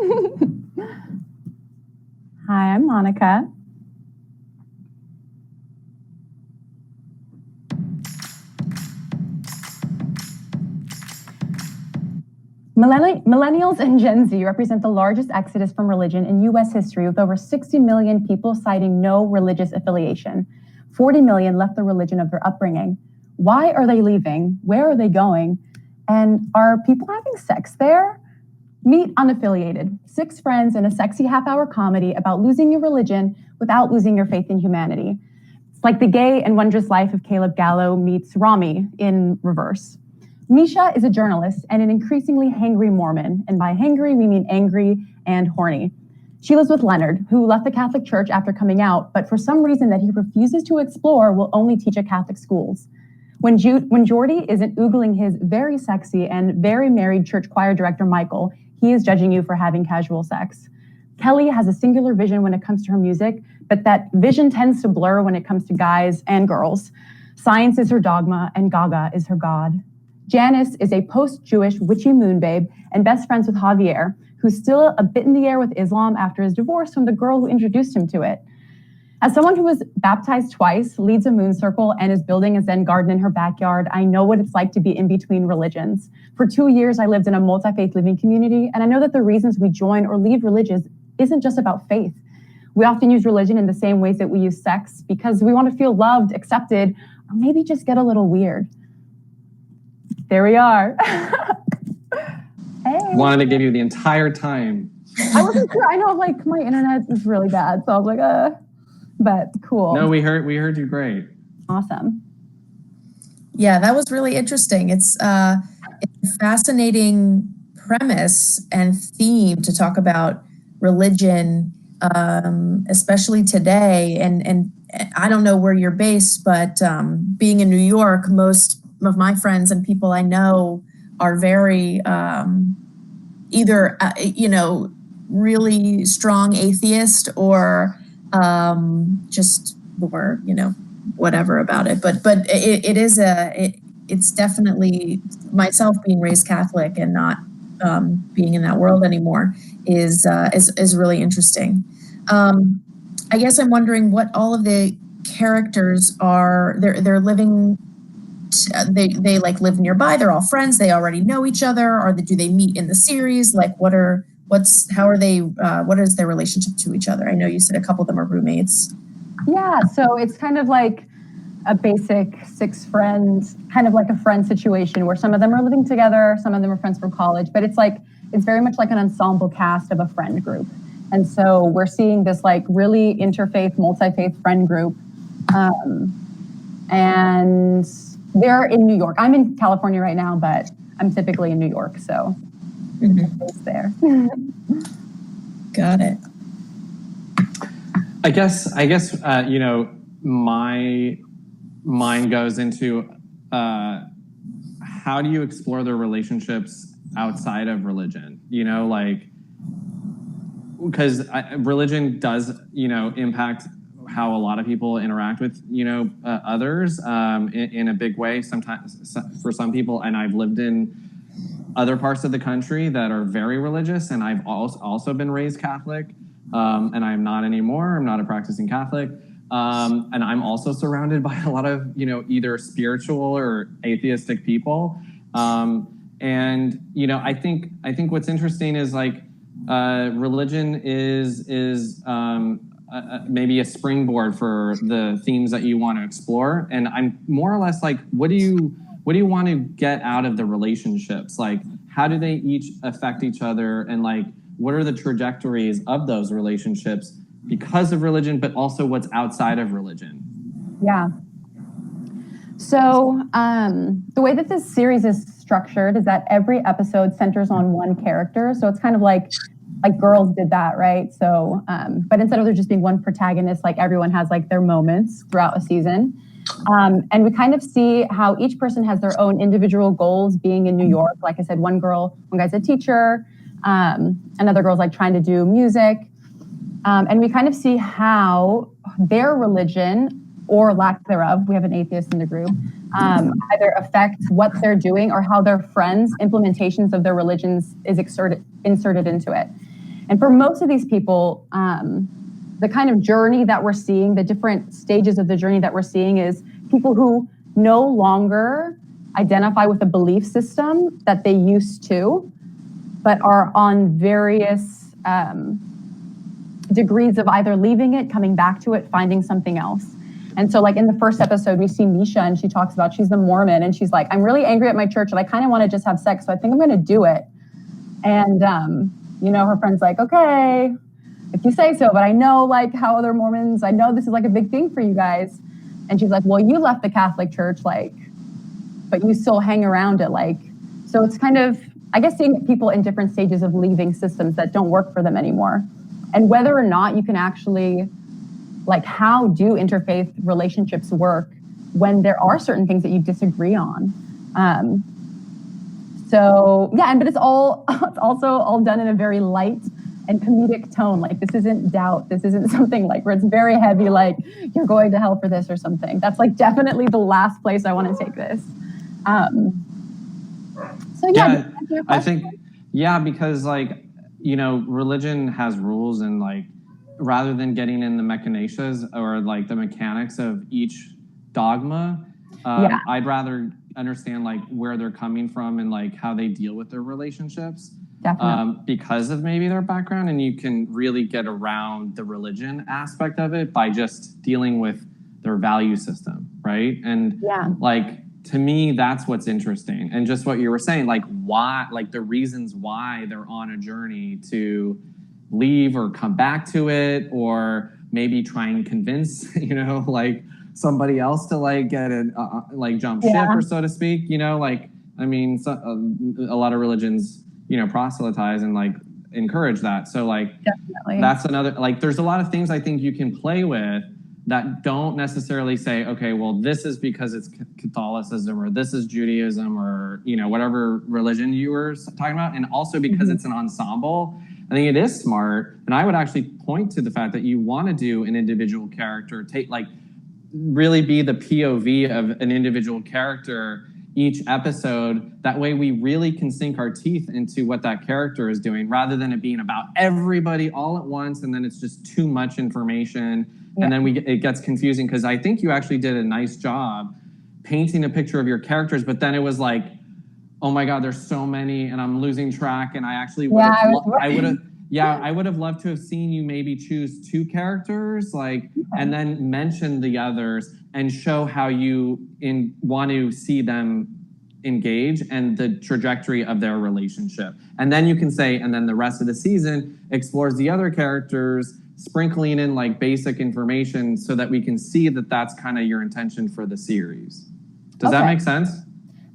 Hi, I'm Monica. Millennials and Gen Z represent the largest exodus from religion in U.S. history, with over 60 million people citing no religious affiliation. 40 million left the religion of their upbringing. Why are they leaving? Where are they going? And are people having sex there? Meet Unaffiliated, 6 friends in a sexy half-hour comedy about losing your religion without losing your faith in humanity. It's like the gay and wondrous life of Caleb Gallo meets Rami in reverse. Misha is a journalist and an increasingly hangry Mormon, and by hangry we mean angry and horny. She lives with Leonard, who left the Catholic Church after coming out, but for some reason that he refuses to explore will only teach at Catholic schools. When Jordy isn't oogling his very sexy and very married church choir director Michael, he is judging you for having casual sex. Kelly has a singular vision when it comes to her music, but that vision tends to blur when it comes to guys and girls. Science is her dogma and Gaga is her god. Janice is a post-Jewish witchy moon babe and best friends with Javier, who's still a bit in the air with Islam after his divorce from the girl who introduced him to it. As someone who was baptized twice, leads a moon circle, and is building a Zen garden in her backyard, I know what it's like to be in between religions. For 2 years, I lived in a multi-faith living community, and I know that the reasons we join or leave religions isn't just about faith. We often use religion in the same ways that we use sex because we want to feel loved, accepted, or maybe just get a little weird. There we are. Hey.
Wanted to give you the entire time.
I wasn't sure. I know, like, my internet is really bad, so I was like, but cool.
No, we heard you great.
Awesome.
Yeah, that was really interesting. It's a fascinating premise and theme to talk about religion, especially today. And I don't know where you're based, but being in New York, most of my friends and people I know are very either really strong atheist or just more whatever about it. But it's definitely, myself being raised Catholic and not being in that world anymore is really interesting. I guess I'm wondering what all of the characters are. They're living. They like live nearby. They're all friends. They already know each other. Do they meet in the series? Like what is their relationship to each other? I know you said a couple of them are roommates.
Yeah, so it's kind of like a basic 6 friends, kind of like a friend situation where some of them are living together, some of them are friends from college, but it's very much like an ensemble cast of a friend group. And so we're seeing this like really interfaith, multi-faith friend group. And they're in New York. I'm in California right now, but I'm typically in New York, so it's there.
Got it.
I guess my mind goes into how do you explore their relationships outside of religion? Because religion does impact how a lot of people interact with others in a big way. Sometimes for some people, and I've lived in other parts of the country that are very religious, and I've also been raised Catholic. And I'm not anymore. I'm not a practicing Catholic. And I'm also surrounded by a lot of, either spiritual or atheistic people. And I think what's interesting is religion is maybe a springboard for the themes that you want to explore. And I'm more or less like, what do you want to get out of the relationships? Like, how do they each affect each other? And what are the trajectories of those relationships because of religion, but also what's outside of religion?
Yeah. So the way that this series is structured is that every episode centers on one character. So it's kind of like Girls did that, right? So, but instead of there just being one protagonist, everyone has their moments throughout a season. And we kind of see how each person has their own individual goals being in New York. Like I said, one guy's a teacher. Another girl's trying to do music. And we kind of see how their religion or lack thereof, we have an atheist in the group, either affects what they're doing or how their friends' implementations of their religions is inserted into it. And for most of these people, the kind of journey that we're seeing, the different stages of the journey that we're seeing is people who no longer identify with a belief system that they used to, but are on various degrees of either leaving it, coming back to it, finding something else. And so in the first episode, we see Misha and she talks about she's the Mormon and she's like, I'm really angry at my church and I kind of want to just have sex. So I think I'm going to do it. And, her friend's like, okay, if you say so, but I know how other Mormons, I know this is a big thing for you guys. And she's like, well, you left the Catholic Church, but you still hang around it. So it's kind of, I guess, seeing people in different stages of leaving systems that don't work for them anymore. And whether or not you can actually, how do interfaith relationships work when there are certain things that you disagree on? But it's also all done in a very light and comedic tone. This isn't doubt. This isn't something where it's very heavy, you're going to hell for this or something. That's definitely the last place I want to take this.
I think, because religion has rules and rather than getting in the machinacias or the mechanics of each dogma, I'd rather understand where they're coming from and how they deal with their relationships. Because of maybe their background, and you can really get around the religion aspect of it by just dealing with their value system, right? And to me, that's what's interesting. And just what you were saying, why, the reasons why they're on a journey to leave or come back to it, or maybe try and convince, somebody else to get a jump ship, or so to speak, a lot of religions, proselytize and encourage that. So
definitely.
That's another, there's a lot of things I think you can play with that don't necessarily say, okay, well, this is because it's Catholicism or this is Judaism or, whatever religion you were talking about. And also because it's an ensemble, I think it is smart. And I would actually point to the fact that you want to do an individual character, take really be the POV of an individual character each episode. That way we really can sink our teeth into what that character is doing rather than it being about everybody all at once. And then it's just too much information. And then it gets confusing, because I think you actually did a nice job painting a picture of your characters, but then it was like, oh my God, there's so many and I'm losing track. And I actually would I would have loved to have seen you maybe choose 2 characters, like, and then mention the others and show how you want to see them engage and the trajectory of their relationship. And then you can say, and then the rest of the season explores the other characters, sprinkling in like basic information so that we can see that that's kind of your intention for the series. Does that make sense?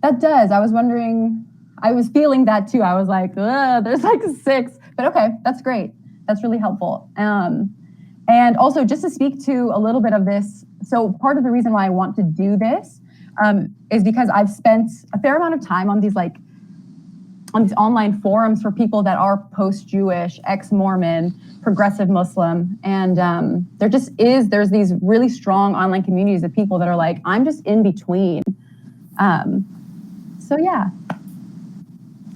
That does. I was wondering, I was feeling that too. I was like, there's like 6, but okay, that's great. That's really helpful. And also just to speak to a little bit of this. So part of the reason why I want to do this is because I've spent a fair amount of time on these online forums for people that are post-Jewish, ex-Mormon, progressive Muslim. And there's these really strong online communities of people that are like, I'm just in between. So yeah.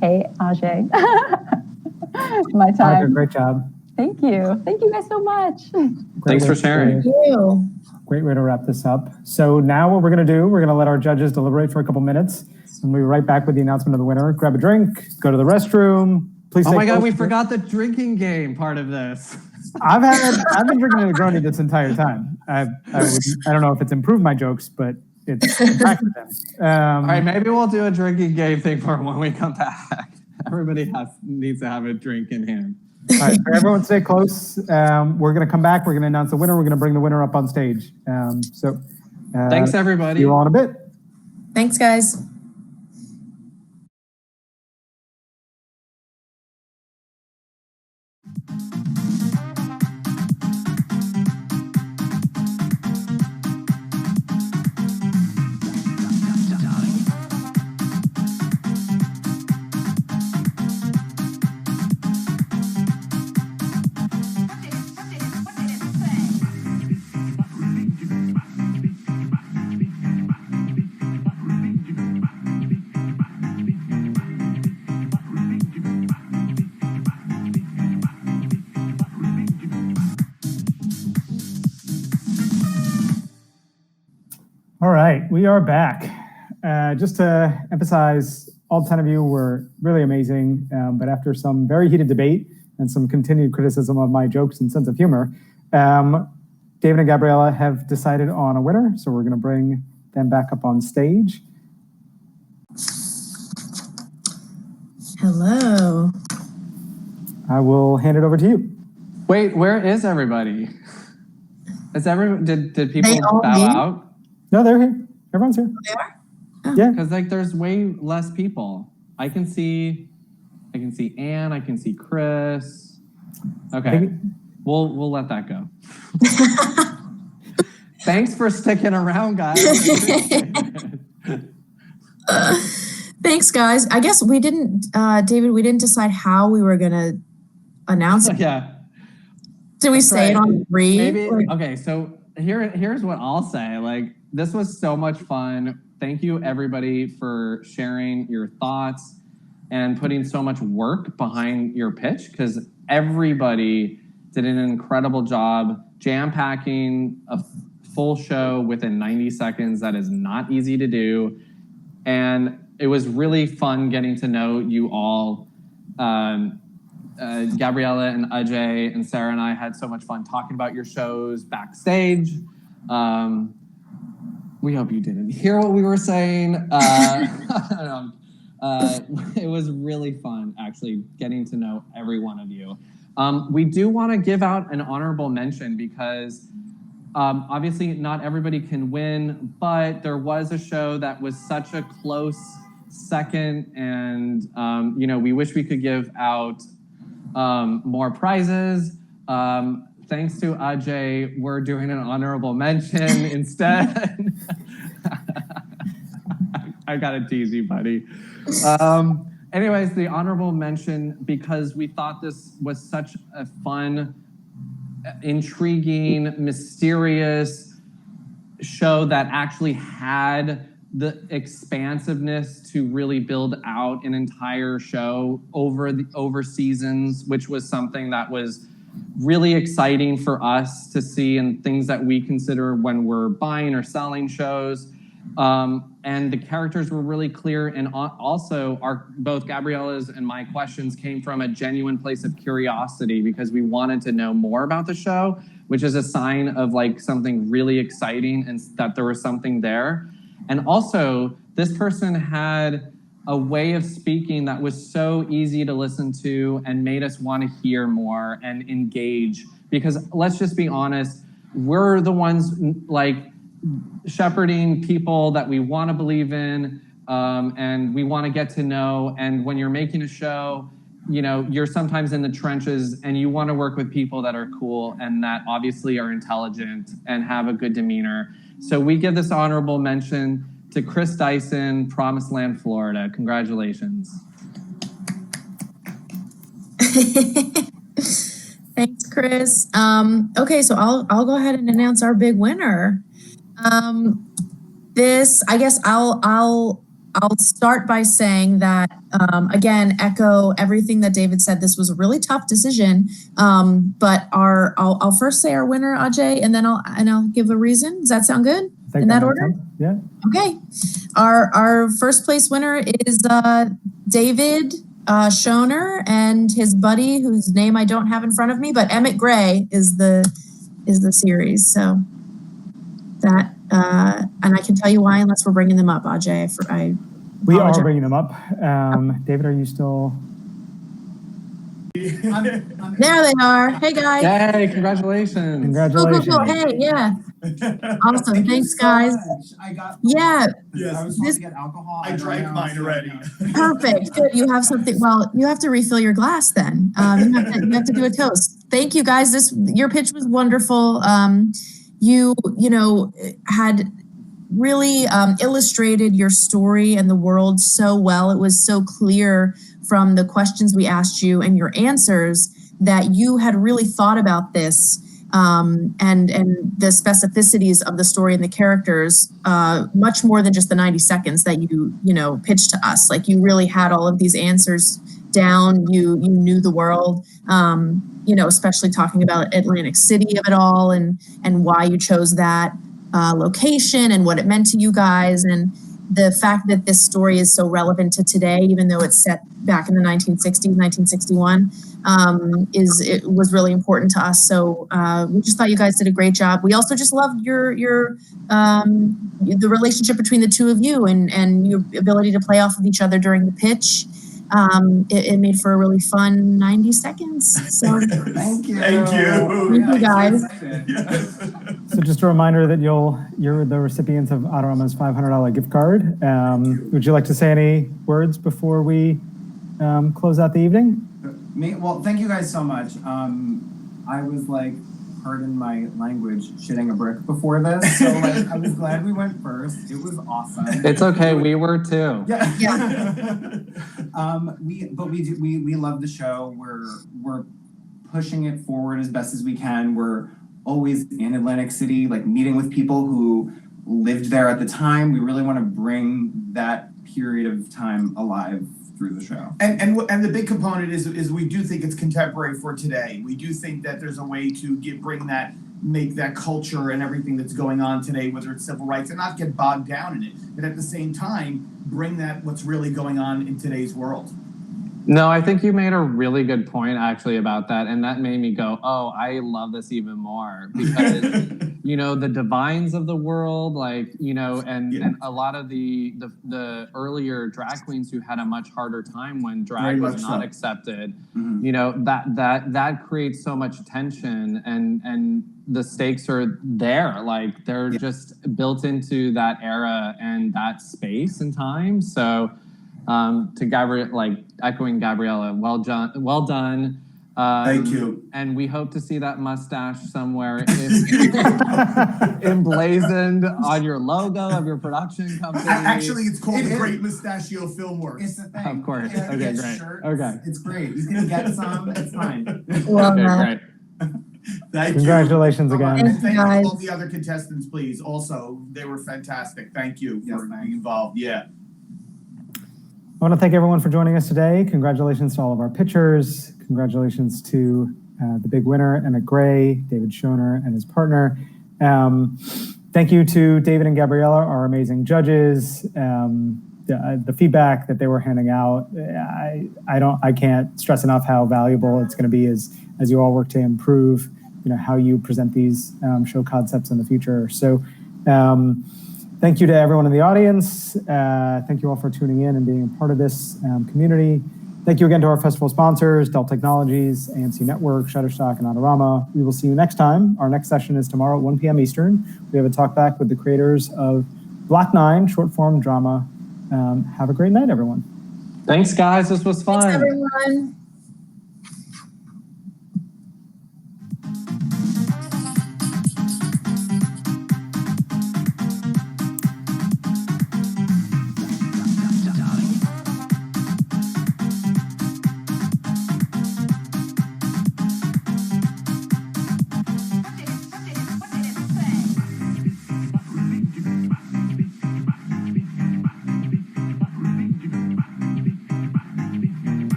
Hey, Ajay. My time.
Great job.
Thank you. Thank you guys so much.
Thanks for sharing.
Thank you.
Great way to wrap this up. So now what we're going to do, we're going to let our judges deliberate for a couple minutes, and we'll be right back with the announcement of the winner. Grab a drink, go to the restroom. Please.
Oh my God, we forgot the drinking game part of this.
I've been drinking a Negroni this entire time. I don't know if it's improved my jokes, but it's impacted them.
All right, maybe we'll do a drinking game thing for when we come back. Everybody needs to have a drink in hand.
All right, everyone stay close. We're going to come back. We're going to announce the winner. We're going to bring the winner up on stage.
Thanks, everybody.
See you all in a bit.
Thanks, guys.
All right, we are back. Just to emphasize, all 10 of you were really amazing, but after some very heated debate and some continued criticism of my jokes and sense of humor, David and Gabriella have decided on a winner, so we're going to bring them back up on stage.
Hello.
I will hand it over to you.
Wait, where is everybody? Did people bow out?
No, they're here. Everyone's here.
They are?
Oh. Yeah.
Because there's way less people. I can see Anne, I can see Chris. Okay. We'll let that go. Thanks for sticking around, guys.
Thanks, guys. I guess we didn't, David, we didn't decide how we were going to announce it.
Yeah.
Did we say it on 3?
Maybe. Okay, so here's what I'll say. Like, this was so much fun. Thank you, everybody, for sharing your thoughts and putting so much work behind your pitch, because everybody did an incredible job jam-packing a full show within 90 seconds. That is not easy to do. And it was really fun getting to know you all. Gabriella and Ajay and Sarah and I had so much fun talking about your shows backstage. We hope you didn't hear what we were saying. It was really fun, actually, getting to know every one of you. We do want to give out an honorable mention because obviously not everybody can win, but there was a show that was such a close second, and we wish we could give out more prizes. Thanks to Ajay, we're doing an honorable mention instead. I gotta tease you, buddy. Anyways, the honorable mention, because we thought this was such a fun, intriguing, mysterious show that actually had the expansiveness to really build out an entire show over seasons, which was something that was really exciting for us to see, and things that we consider when we're buying or selling shows. And the characters were really clear, and also both Gabriella's and my questions came from a genuine place of curiosity because we wanted to know more about the show, which is a sign of like something really exciting and that there was something there. And also, this person had a way of speaking that was so easy to listen to and made us want to hear more and engage. Because let's just be honest, we're the ones like shepherding people that we want to believe in, and we want to get to know. And when you're making a show, you know, you're sometimes in the trenches and you want to work with people that are cool and that obviously are intelligent and have a good demeanor. So we give this honorable mention to Krista Dyson, Promised Land, Florida. Congratulations.
Thanks, Chris. Okay, so I'll go ahead and announce our big winner. I guess I'll start by saying that again, echo everything that David said. This was a really tough decision, but I'll first say our winner, Ajay, and then I'll give a reason. Does that sound good? In that order?
Yeah.
Okay. Our first place winner is David Schoner and his buddy, whose name I don't have in front of me, but Emmett Gray is the series. So that and I can tell you why, unless we're bringing them up, Ajay.
We are bringing them up. David, are you still?
There they are. Hey, guys.
Hey, congratulations.
Congratulations.
Cool. Hey, yeah. Awesome. Thanks, guys.
I got.
Yeah.
Yes. I was supposed to get alcohol.
I drank mine already.
Perfect. Good. You have something. Well, you have to refill your glass then. You have to do a toast. Thank you, guys. Your pitch was wonderful. You had really illustrated your story and the world so well. It was so clear from the questions we asked you and your answers that you had really thought about this and the specificities of the story and the characters much more than just the 90 seconds that you pitched to us. Like, you really had all of these answers down. You knew the world, especially talking about Atlantic City of it all and why you chose that location and what it meant to you guys, and the fact that this story is so relevant to today, even though it's set back in the 1960s, 1961, it was really important to us. So we just thought you guys did a great job. We also just loved the relationship between the two of you and your ability to play off of each other during the pitch. It made for a really fun 90 seconds. So
Thank you.
Thank you.
Thank you, guys.
So just a reminder that you're the recipients of Autorama's $500 gift card. Would you like to say any words before we close out the evening?
Well, thank you guys so much. I was like, pardon my language, shitting a brick before this. So like, I was glad we went first. It was awesome.
It's okay. We were too.
Yeah.
We love the show. We're pushing it forward as best as we can. We're always in Atlantic City, like meeting with people who lived there at the time. We really want to bring that period of time alive through the show.
And the big component is we do think it's contemporary for today. We do think that there's a way to make that culture and everything that's going on today, whether it's civil rights, and not get bogged down in it, but at the same time, bring that what's really going on in today's world.
No, I think you made a really good point actually about that. And that made me go, oh, I love this even more because, the divines of the world, and a lot of the earlier drag queens who had a much harder time when drag was not accepted, that creates so much tension and the stakes are there. Like they're just built into that era and that space and time. So, to Gabriella, echoing Gabriella, well done.
Thank you.
And we hope to see that mustache somewhere emblazoned on your logo of your production company.
Actually, it's called the Great Mustachio Film Works.
It's the thing.
Of course.
Yeah,
Okay, great.
Shirts.
Okay.
It's great. He's gonna get some. It's fine.
Well,
okay, great.
Thank
Congratulations
you.
again.
And thank you to all the other contestants, please. Also, they were fantastic. Thank you for being involved. Yeah.
I want to thank everyone for joining us today. Congratulations to all of our pitchers. Congratulations to the big winner, Emmett Gray, David Schoner, and his partner. Thank you to David and Gabriella, our amazing judges. The feedback that they were handing out, I can't stress enough how valuable it's going to be as you all work to improve, how you present these show concepts in the future. So, thank you to everyone in the audience. Thank you all for tuning in and being a part of this community. Thank you again to our festival sponsors, Dell Technologies, AMC Network, Shutterstock, and Autorama. We will see you next time. Our next session is tomorrow at 1 p.m. Eastern. We have a talk back with the creators of Block 9 short form drama. Have a great night, everyone.
Thanks, guys. This was fun.
Thanks, everyone.